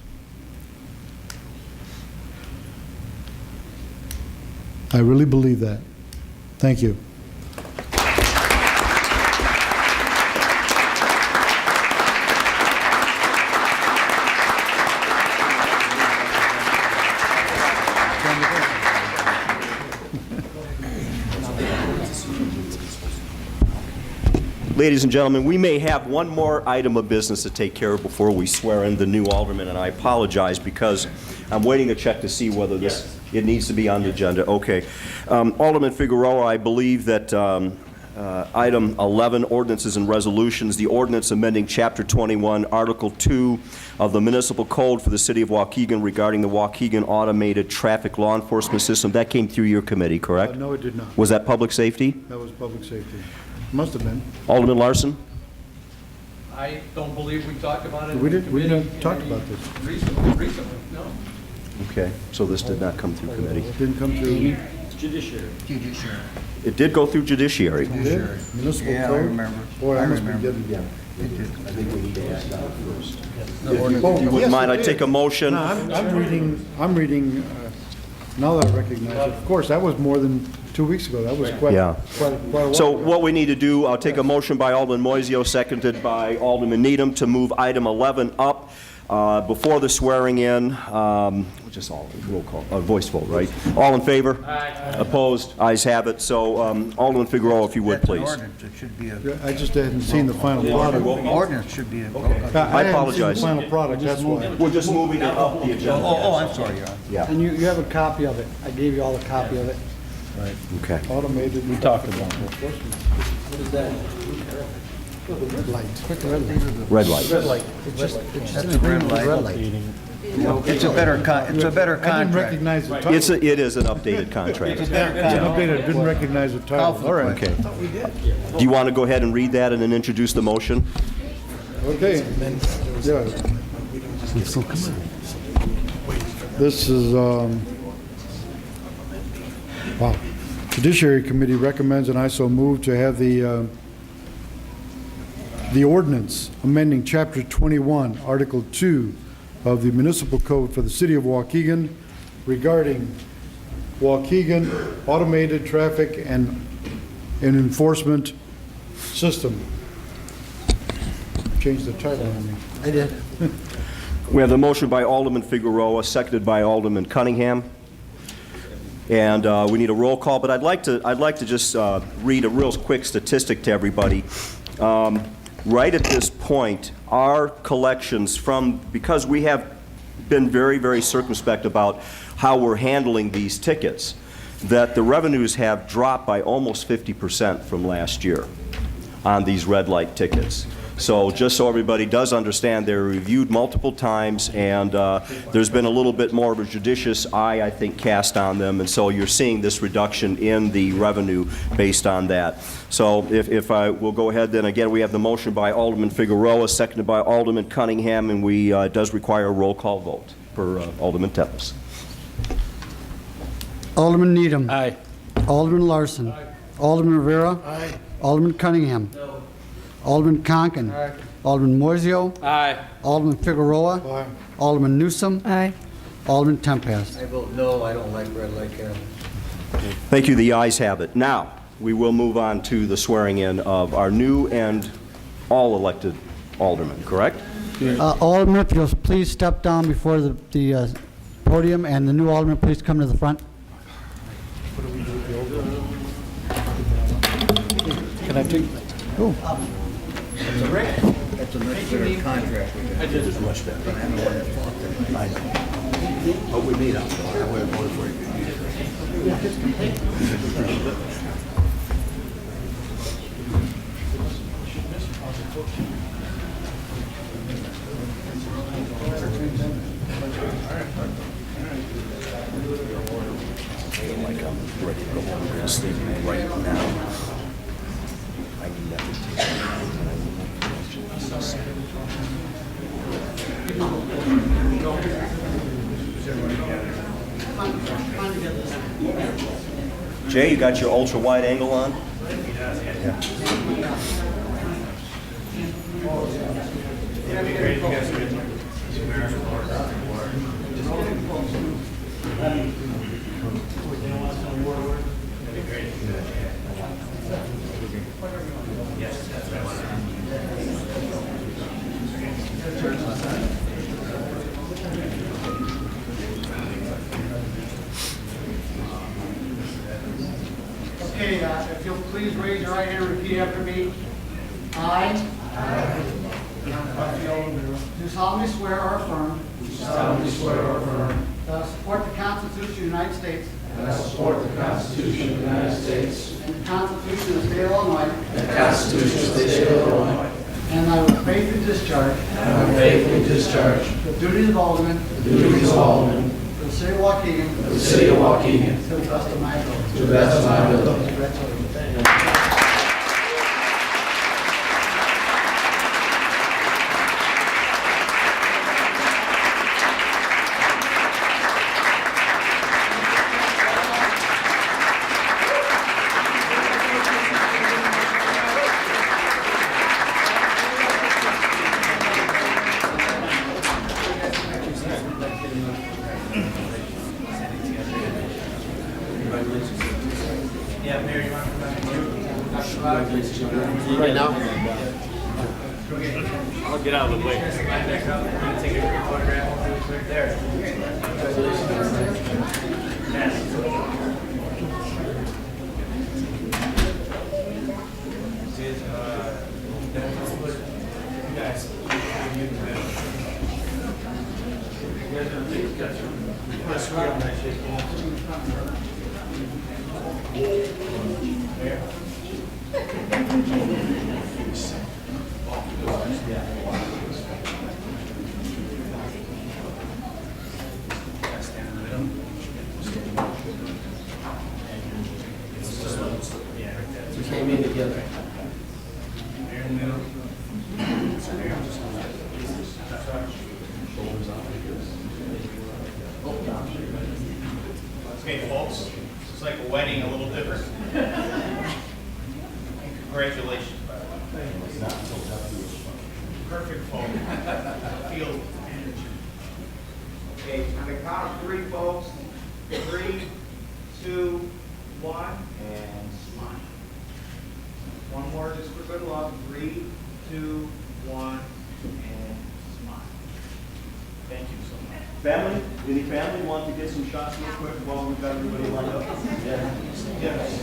I really believe that. Thank you. Ladies and gentlemen, we may have one more item of business to take care of before we swear in the new alderman, and I apologize because I'm waiting to check to see whether it needs to be on the agenda. Okay. Alderman Figueroa, I believe that item 11, ordinances and resolutions, the ordinance amending Chapter 21, Article 2 of the Municipal Code for the City of Waukegan regarding the Waukegan Automated Traffic Law Enforcement System, that came through your committee, correct? No, it did not. Was that public safety? That was public safety. Must have been. Alderman Larson? I don't believe we talked about it. We didn't talk about this. Recently, no. Okay, so this did not come through committee. It didn't come through. Judiciary. It did go through judiciary. It did? Municipal Yeah, I code? remember. Boy, I must be remember. getting, I think we need to ask that first. Oh, If you wouldn't yes, mind, it I'd take is. a motion. No, I'm reading, now that I recognize it. Of course, that was more than 2 weeks ago. That was quite a while So ago. what we need to do, I'll take a motion by Alderman Moiseo, seconded by Alderman Needham, to move item 11 up before the swearing in. Just all roll call, voice vote, right? All in favor? Aye. Opposed? Ayes have it. So Alderman Figueroa, if you would, That's an please. ordinance. It should be a, I just hadn't seen the final product. ordinance should be a. I apologize. hadn't seen the final product, that's why. We're just moving it up the agenda. Oh, I'm sorry, Your Honor. Yeah, And you have a copy of it. I gave you all a copy of it. okay. Automated. We talked about it. What is that? Red light. Quick red light. Red light. Red light. It's just That's a red light. It's a better I didn't contract. recognize the title. It is an updated contract. It's an updated, I didn't recognize the title. All right. Okay. Do you want to go ahead and read that and then introduce the motion? Okay. Yeah. This is, wow. Judiciary Committee recommends, and I so move, to have the ordinance amending Chapter 21, Article 2 of the Municipal Code for the City of Waukegan regarding Waukegan Automated Traffic and Enforcement System. Change the title on me. I did. We have the motion by Alderman Figueroa, seconded by Alderman Cunningham. And we need a roll call, but I'd like to just read a real quick statistic to everybody. Right at this point, our collections because we have been very, very circumspect about how we're handling these tickets, that the revenues have dropped by almost 50% from last year on these red light tickets. So just so everybody does understand, they're reviewed multiple times, and there's been a little bit more of a judicious eye, I think, cast on them, and so you're seeing this reduction in the revenue based on that. So if I will go ahead, then again, we have the motion by Alderman Figueroa, seconded by Alderman Cunningham, and it does require a roll call vote for Alderman Temples. Alderman Needham. Aye. Alderman Larson. Alderman Rivera. Alderman Cunningham. Alderman Conken. Alderman Moiseo. Aye. Alderman Figueroa. Aye. Alderman Newsom. Aye. Alderman Tempest. I vote no, I don't like red light cameras. Thank you. The ayes have it. Now, we will move on to the swearing-in of our new and all elected aldermen, correct? Alderman, if you'll please step down before the podium, and the new alderman, please come to the front. Can I take? Oh. That's a much better contract. I did it much better. I'm the one that fought that. I know. But we made up. I would have voted for you. Like I'm ready to go home and sleep right now. I never Jay, you got your ultra wide angle on? Yeah. Okay, if you'll please raise your right hand and repeat after me. I do solemnly swear or affirm that I will support the Constitution of the United States and the Constitution of the State of Illinois and I will faithfully discharge the duties of alderman for the city of Waukegan to the best of my ability. Congratulations. Right now? I'll get out of the way. Take a quick photograph. There. We came in together. Okay, folks, it's like a wedding, a little different. Congratulations, by the way. Perfect, folks. Feel. Okay, on the count of three, folks. 3, 2, 1, and smile. One more, just for good luck. 3, 2, 1, and smile. Thank you so much. Family? Any family want to get some shots real quick while we've got everybody lined up? Yeah. Yes.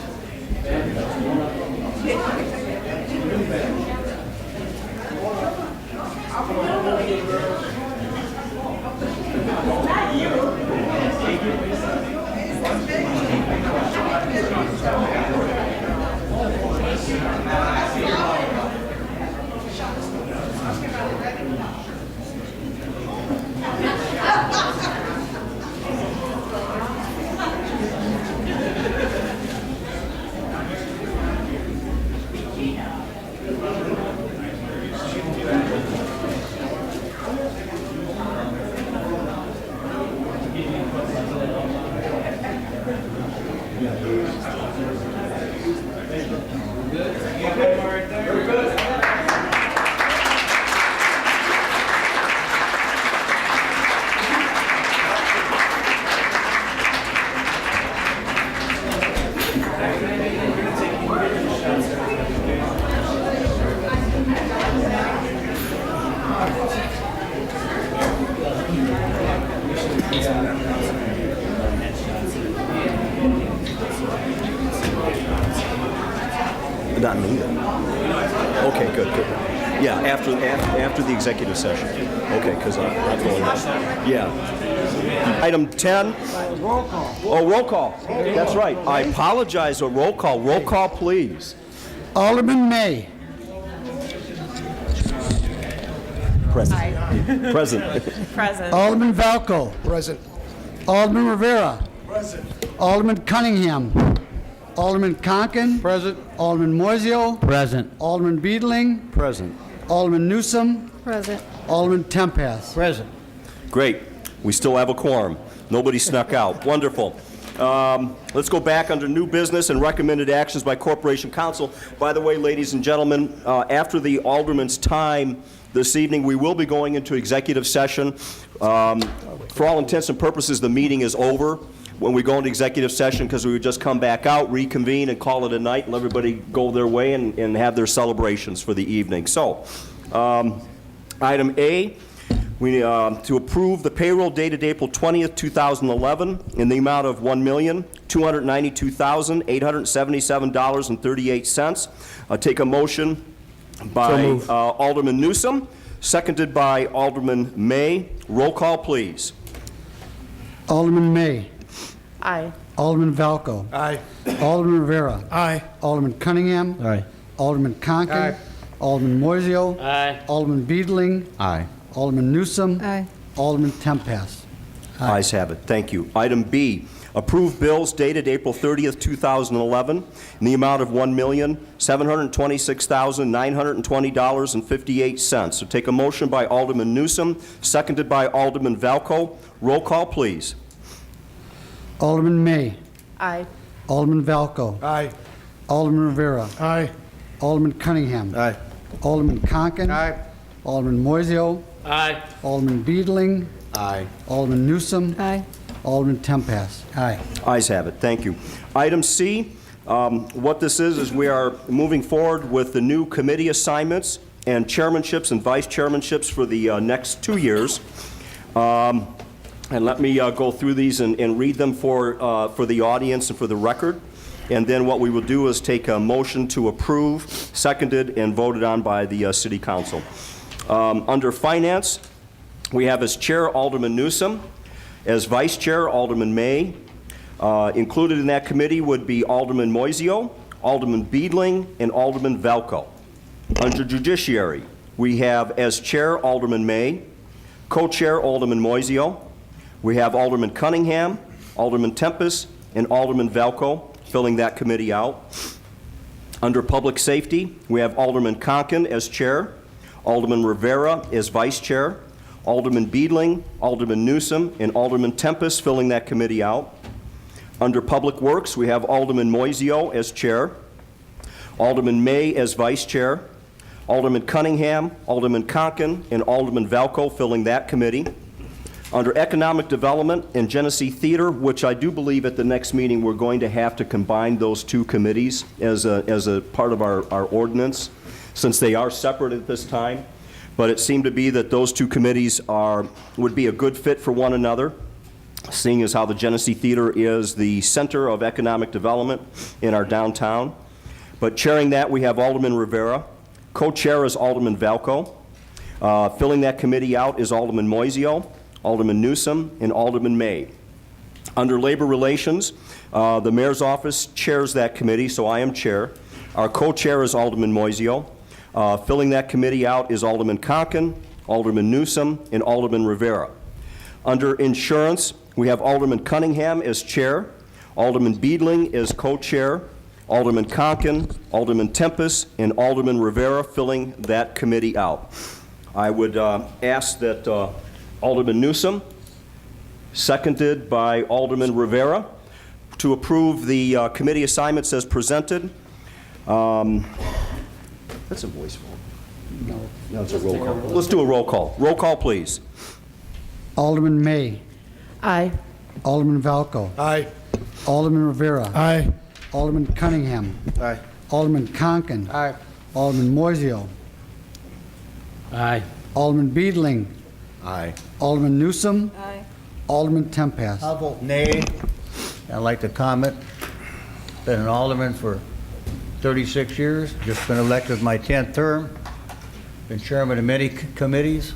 after the executive session. Okay, because I'm going on. Yeah. Item 10. Roll call. Oh, roll call. That's right. I apologize. A roll call. Roll call, please. Alderman May. Present. Present. Present. Alderman Valco. Present. Alderman Rivera. Present. Alderman Cunningham. Alderman Conken. Present. Alderman Moiseo. Present. Alderman Beedling. Present. Alderman Newsom. Present. Alderman Tempest. Present. Great. We still have a quorum. Nobody snuck out. Wonderful. Let's go back under new business and recommended actions by Corporation Council. By the way, ladies and gentlemen, after the alderman's time this evening, we will be going into executive session. For all intents and purposes, the meeting is over when we go into executive session because we would just come back out, reconvene, and call it a night and let everybody go their way and have their celebrations for the evening. So, item A, we to approve the payroll dated April 20th, 2011 in the amount of $1,292,877.38. Take a motion by Alderman Newsom, seconded by Alderman May. Roll call, please. Alderman May. Aye. Alderman Valco. Aye. Alderman Rivera. Aye. Alderman Cunningham. Aye. Alderman Conken. Aye. Alderman Moiseo. Aye. Alderman Beedling. Aye. Alderman Newsom. Aye. Alderman Tempest. Ayes have it. Thank you. Item B, approve bills dated April 30th, 2011 in the amount of $1,726,920.58. So take a motion by Alderman Newsom, seconded by Alderman Valco. Roll call, please. Alderman May. Aye. Alderman Valco. Aye. Alderman Rivera. Aye. Alderman Cunningham. Aye. Alderman Conken. Aye. Alderman Moiseo. Aye. Alderman Beedling. Aye. Alderman Newsom. Aye. Alderman Tempest. Aye. Ayes have it. Thank you. Item C, what this is we are moving forward with the new committee assignments and chairmanships and vice chairmanships for the next 2 years. And let me go through these and read them for the audience and for the record. And then what we will do is take a motion to approve, seconded, and voted on by the City Council. Under Finance, we have as Chair Alderman Newsom. As Vice Chair, Alderman May. Included in that committee would be Alderman Moiseo, Alderman Beedling, and Alderman Valco. Under Judiciary, we have as Chair Alderman May, Co-Chair Alderman Moiseo. We have Alderman Cunningham, Alderman Tempest, and Alderman Valco filling that committee out. Under Public Safety, we have Alderman Conken as Chair, Alderman Rivera as Vice Chair, Alderman Beedling, Alderman Newsom, and Alderman Tempest filling that committee out. Under Public Works, we have Alderman Moiseo as Chair, Alderman May as Vice Chair, Alderman Cunningham, Alderman Conken, and Alderman Valco filling that committee. Under Economic Development and Genesee Theater, which I do believe at the next meeting we're going to have to combine those two committees as a part of our ordinance, since they are separate at this time. But it seemed to be that those two committees would be a good fit for one another, seeing as how the Genesee Theater is the center of economic development in our downtown. But chairing that, we have Alderman Rivera. Co-chair is Alderman Valco. Filling that committee out is Alderman Moiseo, Alderman Newsom, and Alderman May. Under Labor Relations, the Mayor's Office chairs that committee, so I am chair. Our co-chair is Alderman Moiseo. Filling that committee out is Alderman Conken, Alderman Newsom, and Alderman Rivera. Under Insurance, we have Alderman Cunningham as chair, Alderman Beedling as co-chair, Alderman Conken, Alderman Tempest, and Alderman Rivera filling that committee out. I would ask that Alderman Newsom, seconded by Alderman Rivera, to approve the committee assignments as presented. That's a voice vote. No, it's a roll call. Let's do a roll call. Roll call, please. Alderman May. Aye. Alderman Valco. Aye. Alderman Rivera. Aye. Alderman Cunningham. Aye. Alderman Conken. Aye. Alderman Moiseo. Aye. Alderman Beedling. Aye. Alderman Newsom. Aye. Alderman Tempest. I'll vote nay. I'd like to comment, been an alderman for 36 years, just been elected my 10th term. been chairman of many committees.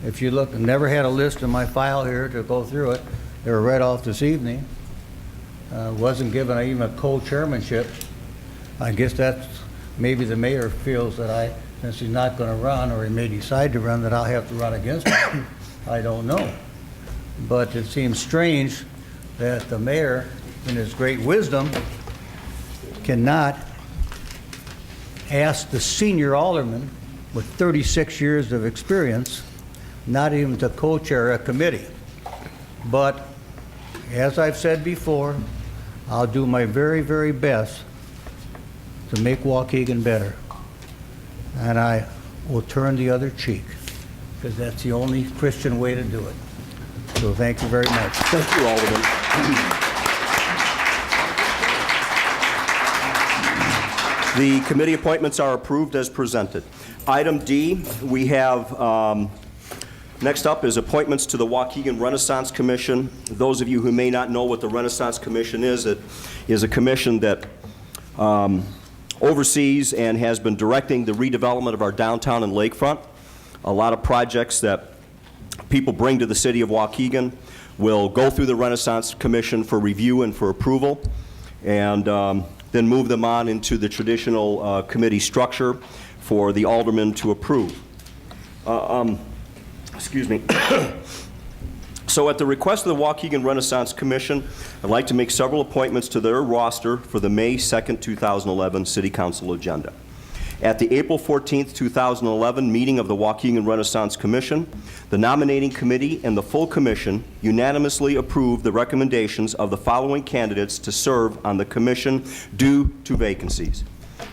If you look, I never had a list in my file here to go through it. They were read off this evening. Wasn't given even a co-chairmanship. I guess that's, maybe the mayor feels that since he's not going to run, or he may decide to run, that I'll have to run against him. I don't know. But it seems strange that the mayor, in his great wisdom, cannot ask the senior alderman with 36 years of experience not even to co-chair a committee. But as I've said before, I'll do my very, very best to make Waukegan better. And I will turn the other cheek, because that's the only Christian way to do it. So thank you very much. Thank you, Alderman. The committee appointments are approved as presented. Item D, we have, next up is appointments to the Waukegan Renaissance Commission. Those of you who may not know what the Renaissance Commission is, it is a commission that oversees and has been directing the redevelopment of our downtown and lakefront. A lot of projects that people bring to the city of Waukegan will go through the Renaissance Commission for review and for approval, and then move them on into the traditional committee structure for the aldermen to approve. Excuse me. So at the request of the Waukegan Renaissance Commission, I'd like to make several appointments to their roster for the May 2nd, 2011 City Council agenda. At the April 14th, 2011 meeting of the Waukegan Renaissance Commission, the nominating committee and the full commission unanimously approved the recommendations of the following candidates to serve on the commission due to vacancies.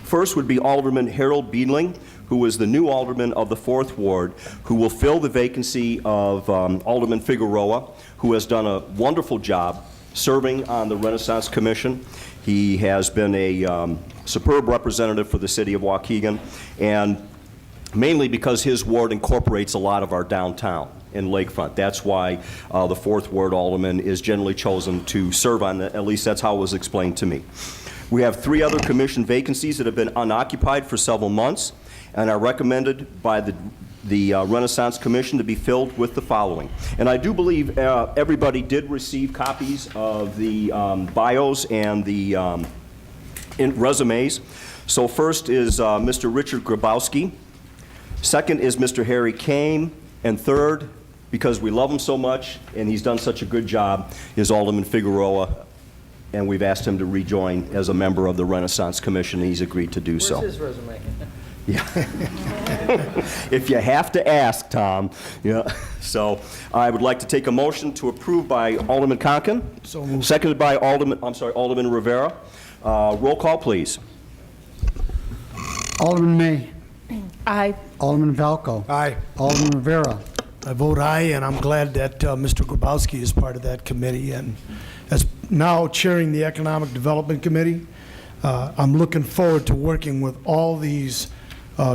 First would be Alderman Harold Beedling, who is the new alderman of the 4th Ward, who will fill the vacancy of Alderman Figueroa, who has done a wonderful job serving on the Renaissance Commission. He has been a superb representative for the city of Waukegan, and mainly because his ward incorporates a lot of our downtown and lakefront. That's why the 4th Ward alderman is generally chosen to serve on that. At least that's how it was explained to me. We have 3 other commission vacancies that have been unoccupied for several months and are recommended by the Renaissance Commission to be filled with the following. And I do believe everybody did receive copies of the bios and the resumes. So first is Mr. Richard Grabowski. Second is Mr. Harry Kane. And third, because we love him so much and he's done such a good job, is Alderman Figueroa. And we've asked him to rejoin as a member of the Renaissance Commission, and he's agreed to do so. Where's his resume? Yeah. If you have to ask, Tom. Yeah. So I would like to take a motion to approve by Alderman Conken. So moved. Seconded by Alderman Rivera. Roll call, please. Alderman May. Aye. Alderman Valco. Aye. Alderman Rivera. I vote aye, and I'm glad that Mr. Grabowski is part of that committee, and as now chairing the Economic Development Committee, I'm looking forward to working with all these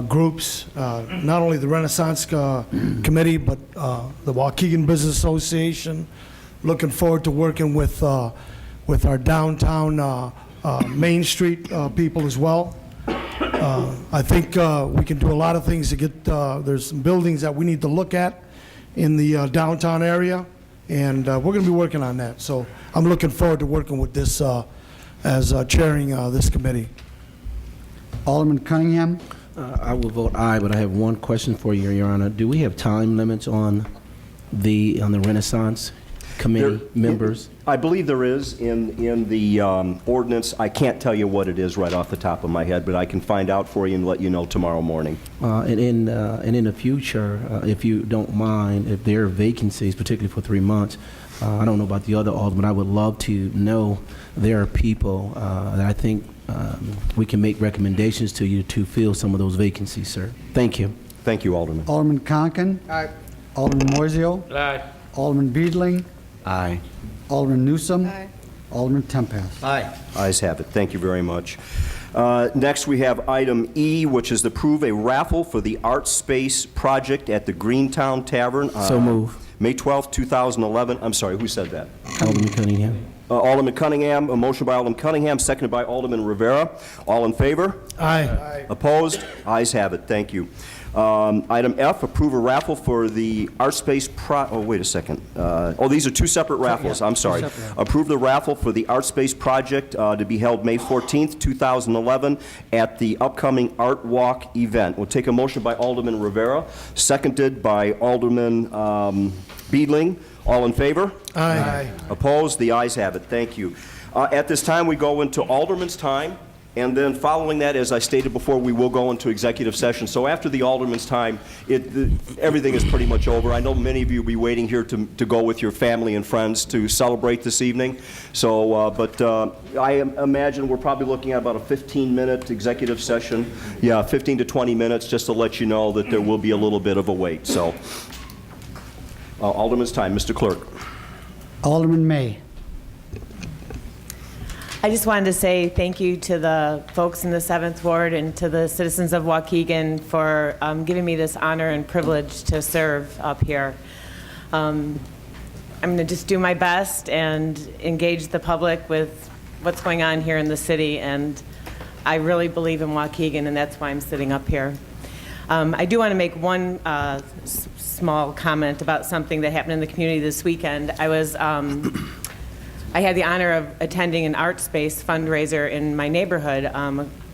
groups, not only the Renaissance Committee, but the Waukegan Business Association. Looking forward to working with our downtown Main Street people as well. I think we can do a lot of things to get, there's some buildings that we need to look at in the downtown area, and we're going to be working on that. So I'm looking forward to working with this as chairing this committee. Alderman Cunningham. I will vote aye, but I have one question for you, Your Honor. Do we have time limits on the Renaissance Committee members? I believe there is in the ordinance. I can't tell you what it is right off the top of my head, but I can find out for you and let you know tomorrow morning. And in the future, if you don't mind, if there are vacancies, particularly for 3 months, I don't know about the other aldermen, I would love to know there are people that I think we can make recommendations to you to fill some of those vacancies, sir. Thank you. Thank you, Alderman. Alderman Conken. Aye. Alderman Moiseo. Aye. Alderman Beedling. Aye. Alderman Newsom. Aye. Alderman Tempest. Aye. Ayes have it. Thank you very much. Next, we have item E, which is to approve a raffle for the Art Space project at the Greentown Tavern. So move. May 12th, 2011. I'm sorry, who said that? Alderman Cunningham. Alderman Cunningham, a motion by Alderman Cunningham, seconded by Alderman Rivera. All in favor? Aye. Opposed? Ayes have it. Thank you. Item F, approve a raffle for the Art Space oh, wait a second. These are two separate raffles, I'm sorry. Approve the raffle for the Art Space project to be held May 14th, 2011 at the upcoming Art Walk event. We'll take a motion by Alderman Rivera, seconded by Alderman Beedling. All in favor? Aye. Opposed? The ayes have it. Thank you. At this time, we go into Alderman's time. And then following that, as I stated before, we will go into executive session. So after the alderman's time, everything is pretty much over. I know many of you will be waiting here to go with your family and friends to celebrate this evening. So, I imagine we're probably looking at about a 15-minute executive session. Yeah, 15 to 20 minutes, just to let you know that there will be a little bit of a wait. So, alderman's time. Mr. Clerk. Alderman May. I just wanted to say thank you to the folks in the 7th Ward and to the citizens of Waukegan for giving me this honor and privilege to serve up here. I'm going to just do my best and engage the public with what's going on here in the city, and I really believe in Waukegan, and that's why I'm sitting up here. I do want to make one small comment about something that happened in the community this weekend. I had the honor of attending an art space fundraiser in my neighborhood.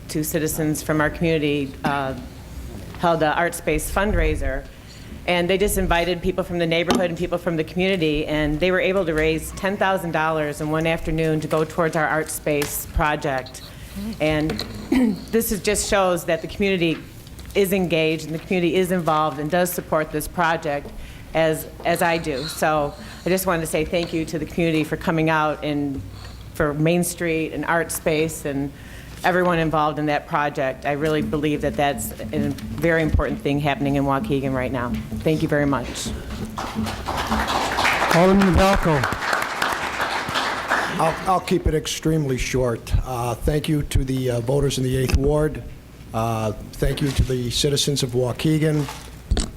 Two citizens from our community held an art space fundraiser, and they just invited people from the neighborhood and people from the community, and they were able to raise $10,000 in one afternoon to go towards our art space project. And this just shows that the community is engaged and the community is involved and does support this project as I do. So I just wanted to say thank you to the community for coming out and for Main Street and Art Space and everyone involved in that project. I really believe that that's a very important thing happening in Waukegan right now. Thank you very much. Alderman Valco. I'll keep it extremely short. Thank you to the voters in the 8th Ward. Thank you to the citizens of Waukegan.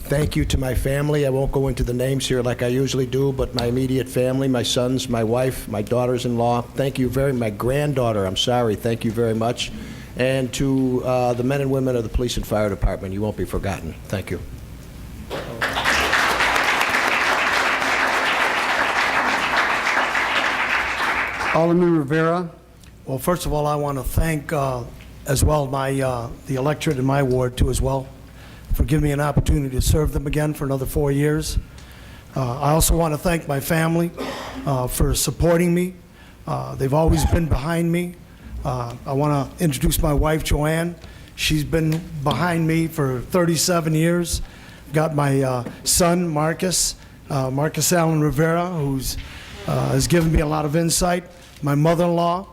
Thank you to my family. I won't go into the names here like I usually do, but my immediate family, my sons, my wife, my daughters-in-law. Thank you my granddaughter, I'm sorry. Thank you very much. And to the men and women of the police and fire department, you won't be forgotten. Thank you. Alderman Rivera. Well, first of all, I want to thank as well the electorate in my ward too as well, for giving me an opportunity to serve them again for another 4 years. I also want to thank my family for supporting me. They've always been behind me. I want to introduce my wife, Joanne. She's been behind me for 37 years. Got my son, Marcus Allen Rivera, who's has given me a lot of insight. My mother-in-law,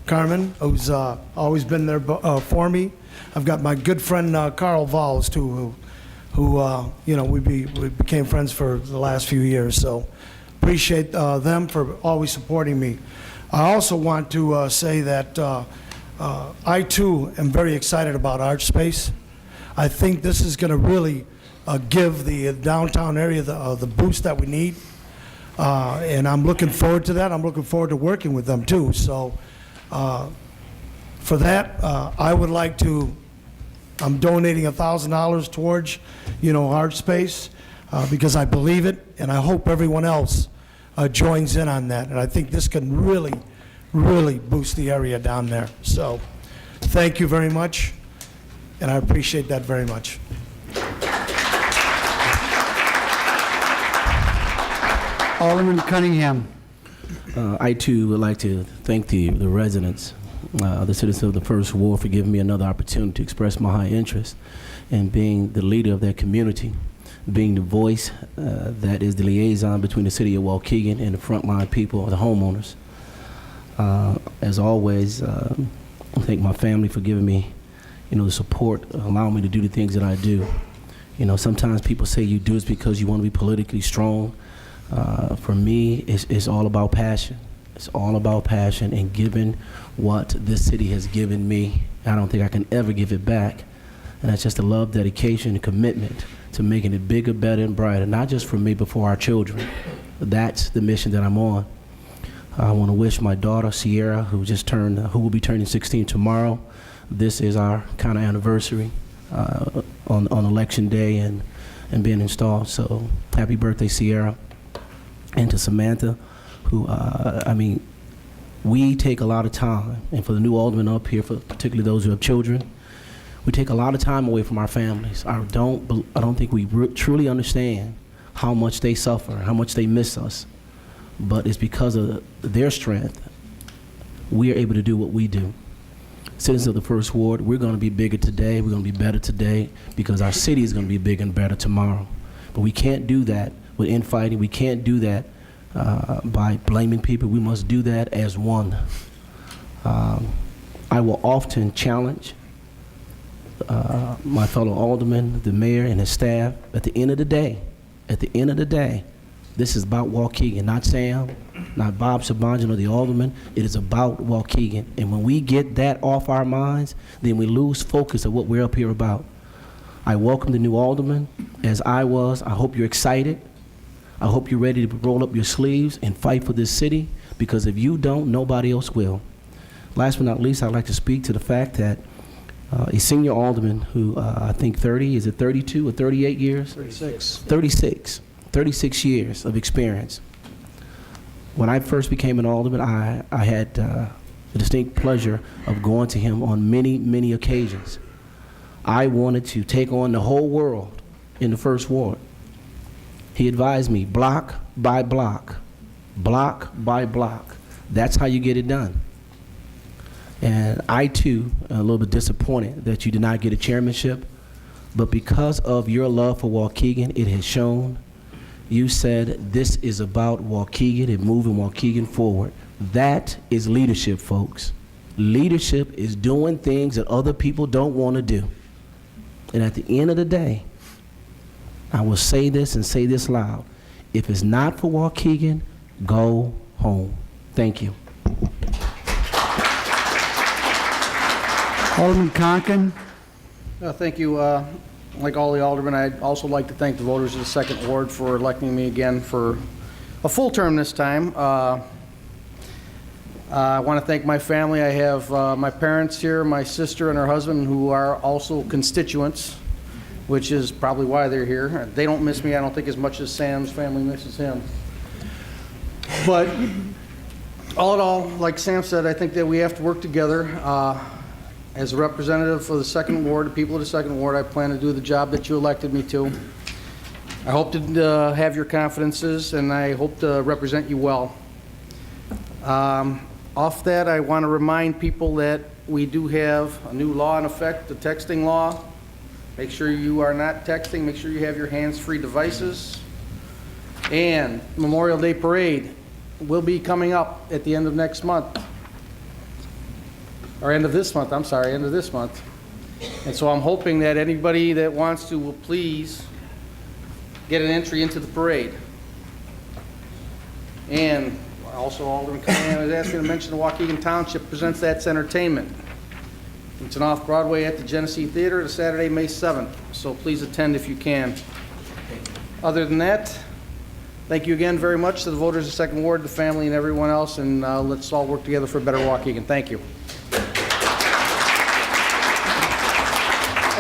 Carmen, who's always been there for me. I've got my good friend Carl Valls too, who we became friends for the last few years. So appreciate them for always supporting me. I also want to say that I too am very excited about Art Space. I think this is going to really give the downtown area the boost that we need, and I'm looking forward to that. I'm looking forward to working with them too. So. For that, I would like to, I'm donating $1,000 towards, Art Space, because I believe it, and I hope everyone else joins in on that. And I think this can really, really boost the area down there. So thank you very much, and I appreciate that very much. Alderman Cunningham. I too would like to thank the residents, the citizens of the First Ward, for giving me another opportunity to express my high interest in being the leader of their community, being the voice that is the liaison between the city of Waukegan and the frontline people, the homeowners. As always, I thank my family for giving me, the support, allowing me to do the things that I do. Sometimes people say you do it because you want to be politically strong. For me, it's all about passion. It's all about passion and giving what this city has given me. I don't think I can ever give it back. And that's just the love, dedication, and commitment to making it bigger, better, and brighter, not just for me, but for our children. That's the mission that I'm on. I want to wish my daughter, Sierra, who will be turning 16 tomorrow. This is our kind of anniversary. on Election Day and being installed. So happy birthday, Sierra. And to Samantha, who, we take a lot of time, and for the new aldermen up here, for particularly those who have children, we take a lot of time away from our families. I don't think we truly understand how much they suffer, how much they miss us. But it's because of their strength, we are able to do what we do. Citizens of the First Ward, we're going to be bigger today, we're going to be better today, because our city is going to be bigger and better tomorrow. But we can't do that with infighting. We can't do that by blaming people. We must do that as one. I will often challenge my fellow aldermen, the mayor and his staff. At the end of the day, this is about Waukegan, not Sam, not Bob Sabanjan or the alderman. It is about Waukegan. And when we get that off our minds, then we lose focus of what we're up here about. I welcome the new alderman, as I was. I hope you're excited. I hope you're ready to roll up your sleeves and fight for this city, because if you don't, nobody else will. Last but not least, I'd like to speak to the fact that a senior alderman who I think 32 or 38 years? 36 years of experience. When I first became an alderman, I had the distinct pleasure of going to him on many, many occasions. I wanted to take on the whole world in the First Ward. He advised me block by block, block by block. That's how you get it done. And I, too, am a little bit disappointed that you did not get a chairmanship, but because of your love for Waukegan, it has shown. You said this is about Waukegan and moving Waukegan forward. That is leadership, folks. Leadership is doing things that other people don't want to do. And at the end of the day, I will say this and say this loud. If it's not for Waukegan, go home. Thank you. Alderman Conken. Thank you. Like all the aldermen, I'd also like to thank the voters of the Second Ward for electing me again for a full term this time. I want to thank my family. I have my parents here, my sister and her husband, who are also constituents, which is probably why they're here. They don't miss me, I don't think, as much as Sam's family misses him. But all in all, like Sam said, I think that we have to work together. As a representative for the Second Ward, the people of the Second Ward, I plan to do the job that you elected me to. I hope to have your confidences, and I hope to represent you well. Off that, I want to remind people that we do have a new law in effect, the texting law. Make sure you are not texting. Make sure you have your hands-free devices. And Memorial Day Parade will be coming up at the end of next month. Or end of this month, I'm sorry, end of this month. And so I'm hoping that anybody that wants to will please get an entry into the parade. And also, Alderman Cunningham was asking to mention the Waukegan Township presents That's Entertainment. It's an off-Broadway at the Genesee Theater, the Saturday, May 7th. So please attend if you can. Other than that, thank you again very much to the voters of the Second Ward, the family, and everyone else, and let's all work together for a better Waukegan. Thank you.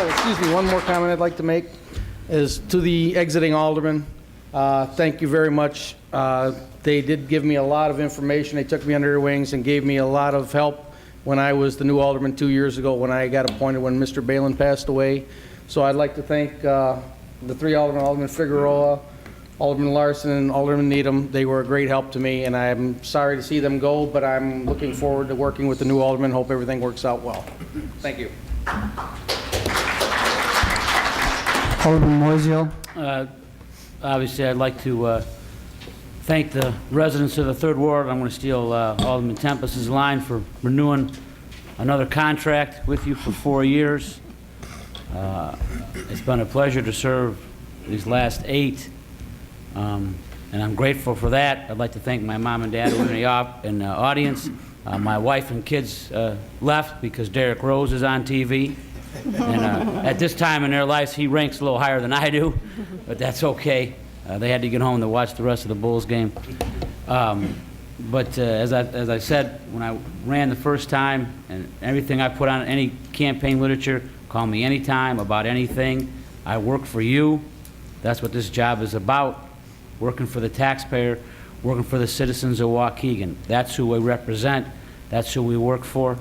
Oh, excuse me, one more comment I'd like to make is to the exiting aldermen. Thank you very much. They did give me a lot of information. They took me under their wings and gave me a lot of help when I was the new alderman 2 years ago when I got appointed when Mr. Balin passed away. So I'd like to thank the three aldermen, Alderman Figueroa, Alderman Larson, and Alderman Needham. They were a great help to me, and I'm sorry to see them go, but I'm looking forward to working with the new alderman. Hope everything works out well. Thank you. Alderman Moiseo. Obviously, I'd like to thank the residents of the Third Ward. I'm going to steal Alderman Tempest's line for renewing another contract with you for 4 years. It's been a pleasure to serve these last 8, and I'm grateful for that. I'd like to thank my mom and dad who are in the audience. My wife and kids left because Derek Rose is on TV. And at this time in their lives, he ranks a little higher than I do, but that's okay. They had to get home to watch the rest of the Bulls game. But as I said, when I ran the first time, and everything I put on any campaign literature, call me anytime about anything. I work for you. That's what this job is about, working for the taxpayer, working for the citizens of Waukegan. That's who we represent. That's who we work for.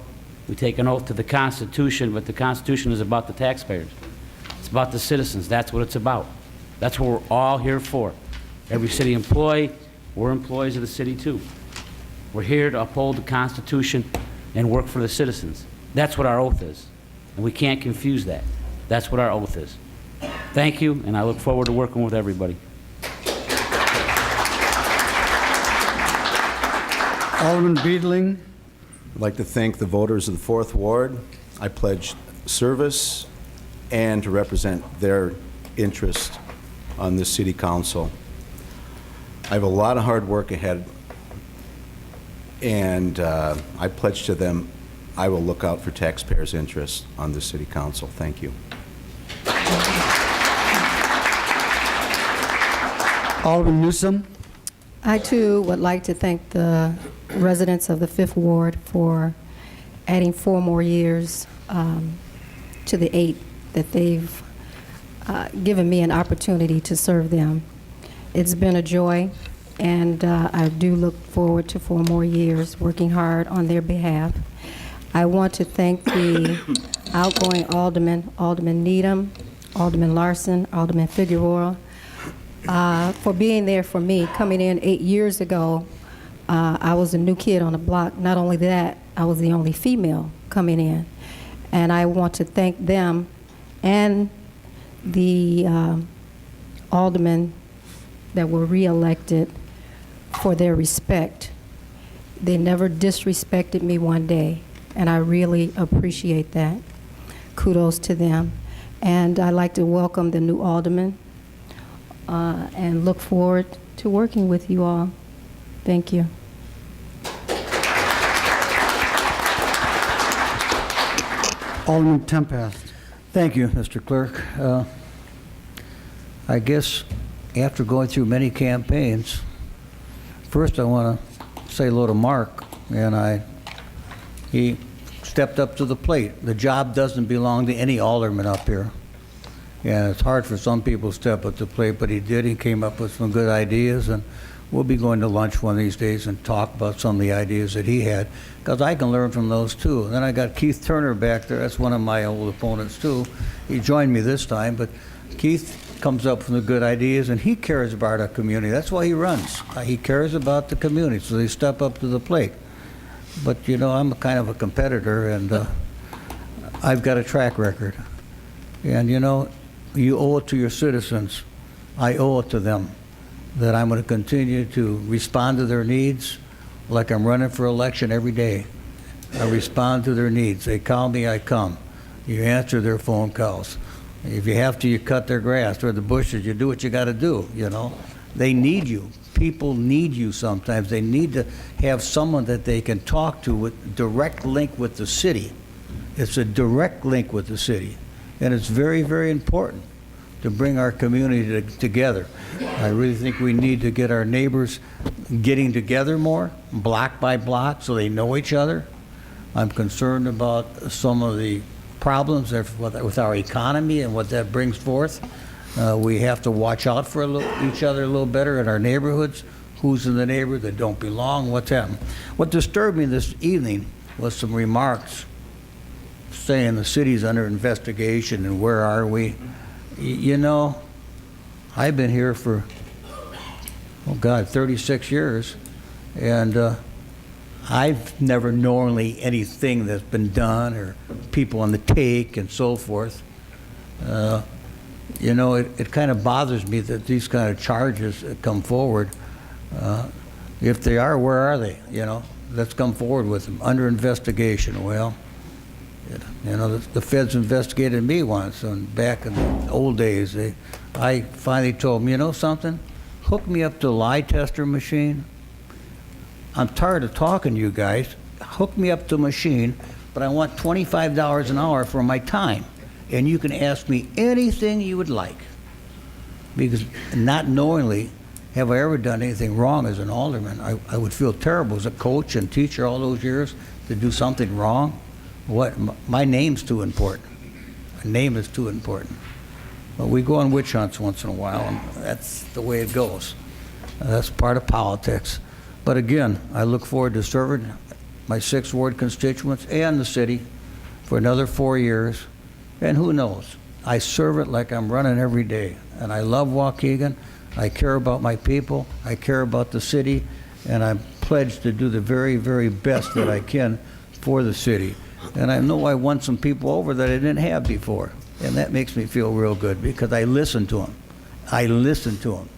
We take an oath to the Constitution, but the Constitution is about the taxpayers. It's about the citizens. That's what it's about. That's what we're all here for. Every city employee, we're employees of the city too. We're here to uphold the Constitution and work for the citizens. That's what our oath is. And we can't confuse that. That's what our oath is. Thank you, and I look forward to working with everybody. Alderman Beedling. I'd like to thank the voters of the 4th Ward. I pledge service and to represent their interest on this city council. I have a lot of hard work ahead, and I pledge to them I will look out for taxpayers' interests on this city council. Thank you. Alderman Newsom. I too would like to thank the residents of the 5th Ward for adding 4 more years to the 8 that they've given me an opportunity to serve them. It's been a joy, and I do look forward to 4 more years working hard on their behalf. I want to thank the outgoing aldermen, Alderman Needham, Alderman Larson, Alderman Figueroa, for being there for me. Coming in 8 years ago, I was a new kid on the block. Not only that, I was the only female coming in. And I want to thank them and the aldermen that were reelected for their respect. They never disrespected me one day, and I really appreciate that. Kudos to them. And I'd like to welcome the new alderman and look forward to working with you all. Thank you. Alderman Tempest. Thank you, Mr. Clerk. I guess after going through many campaigns, first I want to say hello to Mark, and he stepped up to the plate. The job doesn't belong to any alderman up here. Yeah, it's hard for some people to step up to the plate, but he did. He came up with some good ideas, and we'll be going to lunch one of these days and talk about some of the ideas that he had, because I can learn from those too. And then I got Keith Turner back there. That's one of my old opponents too. He joined me this time, but Keith comes up with the good ideas, and he cares about our community. That's why he runs. He cares about the community, so they step up to the plate. But, you know, I'm kind of a competitor, and I've got a track record. And, you know, you owe it to your citizens. I owe it to them that I'm going to continue to respond to their needs like I'm running for election every day. I respond to their needs. They call me, I come. You answer their phone calls. If you have to, you cut their grass or the bushes. You do what you got to do, you know. They need you. People need you sometimes. They need to have someone that they can talk to with direct link with the city. It's a direct link with the city. And it's very, very important to bring our community together. I really think we need to get our neighbors getting together more, block by block, so they know each other. I'm concerned about some of the problems with our economy and what that brings forth. We have to watch out for each other a little better in our neighborhoods. Who's in the neighborhood that don't belong? What's happening? What disturbed me this evening was some remarks saying the city's under investigation and where are we? You know, I've been here for, 36 years, and I've never known anything that's been done or people on the take and so forth. You know, it kind of bothers me that these kind of charges come forward. If they are, where are they? You know, let's come forward with them. Under investigation. Well, you know, the feds investigated me once, and back in the old days, I finally told them, you know something? Hook me up to a lie tester machine. I'm tired of talking to you guys. Hook me up to a machine, but I want $25 an hour for my time. And you can ask me anything you would like. Because not knowingly have I ever done anything wrong as an alderman. I would feel terrible as a coach and teacher all those years to do something wrong. What? My name's too important. My name is too important. But we go on witch hunts once in a while, and that's the way it goes. That's part of politics. But again, I look forward to serving my 6th Ward constituents and the city for another 4 years. And who knows? I serve it like I'm running every day. And I love Waukegan. I care about my people. I care about the city. And I'm pledged to do the very, very best that I can for the city. And I know I won some people over that I didn't have before. And that makes me feel real good because I listen to them. I listen to them.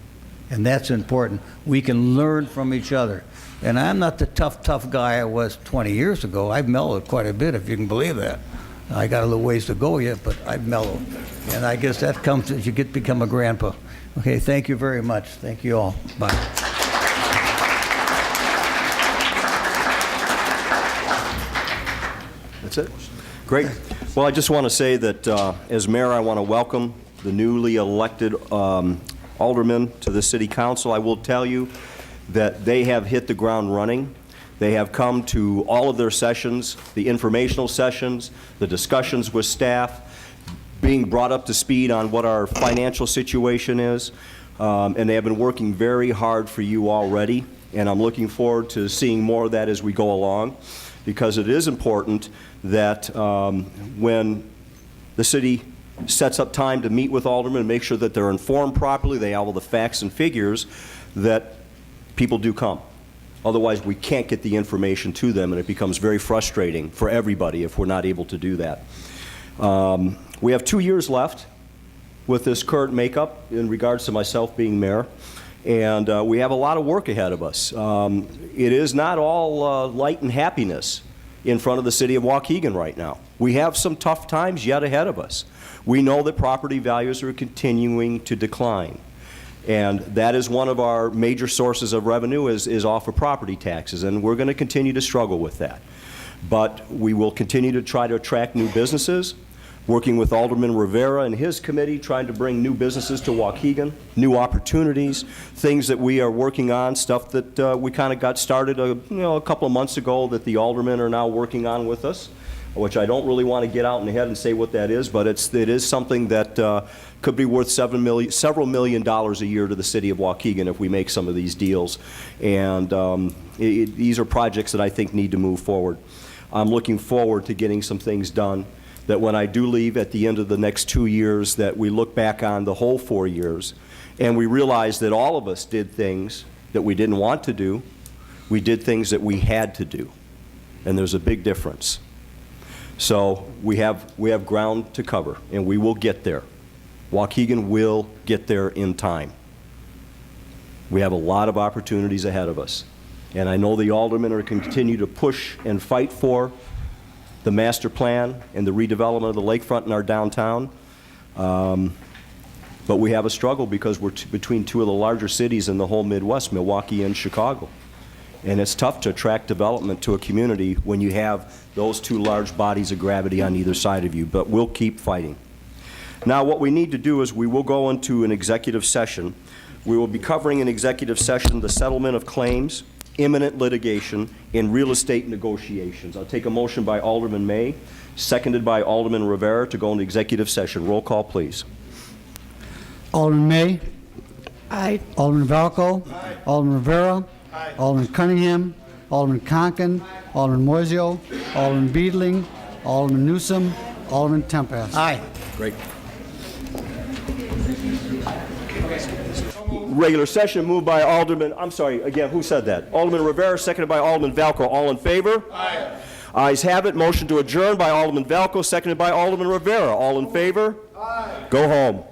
And that's important. We can learn from each other. And I'm not the tough guy I was 20 years ago. I've mellowed quite a bit, if you can believe that. I got a little ways to go yet, but I've mellowed. And I guess that comes as you become a grandpa. Okay, thank you very much. Thank you all. Bye. That's it? Great. Well, I just want to say that as mayor, I want to welcome the newly elected aldermen to the city council. I will tell you that they have hit the ground running. They have come to all of their sessions, the informational sessions, the discussions with staff, being brought up to speed on what our financial situation is, and they have been working very hard for you already, and I'm looking forward to seeing more of that as we go along, because it is important that when the city sets up time to meet with aldermen and make sure that they're informed properly, they have all the facts and figures, that people do come. Otherwise, we can't get the information to them, and it becomes very frustrating for everybody if we're not able to do that. We have 2 years left with this current makeup in regards to myself being mayor, and we have a lot of work ahead of us. It is not all light and happiness in front of the city of Waukegan right now. We have some tough times yet ahead of us. We know that property values are continuing to decline. And that is one of our major sources of revenue is off of property taxes, and we're going to continue to struggle with that. But we will continue to try to attract new businesses, working with Alderman Rivera and his committee, trying to bring new businesses to Waukegan, new opportunities, things that we are working on, stuff that we kind of got started a couple of months ago that the aldermen are now working on with us, which I don't really want to get out in ahead and say what that is, but it is something that could be worth several $1 million a year to the city of Waukegan if we make some of these deals. And these are projects that I think need to move forward. I'm looking forward to getting some things done, that when I do leave at the end of the next 2 years, that we look back on the whole 4 years and we realize that all of us did things that we didn't want to do. We did things that we had to do. And there's a big difference. So we have ground to cover, and we will get there. Waukegan will get there in time. We have a lot of opportunities ahead of us. And I know the aldermen are going to continue to push and fight for the master plan and the redevelopment of the lakefront in our downtown. But we have a struggle because we're between two of the larger cities in the whole Midwest, Milwaukee and Chicago. And it's tough to attract development to a community when you have those two large bodies of gravity on either side of you, but we'll keep fighting. Now, what we need to do is we will go into an executive session. We will be covering in executive session the settlement of claims, imminent litigation, and real estate negotiations. I'll take a motion by Alderman May, seconded by Alderman Rivera to go into executive session. Roll call, please. Alderman May. Aye. Alderman Valco. Aye. Alderman Rivera. Aye. Alderman Cunningham. Alderman Conken. Alderman Moiseo. Alderman Beedling. Alderman Newsom. Alderman Tempest. Aye. Great. Regular session moved by Alderman, I'm sorry, again, who said that? Alderman Rivera, seconded by Alderman Valco. All in favor? Aye. Ayes have it. Motion to adjourn by Alderman Valco, seconded by Alderman Rivera. All in favor? Aye. Go home.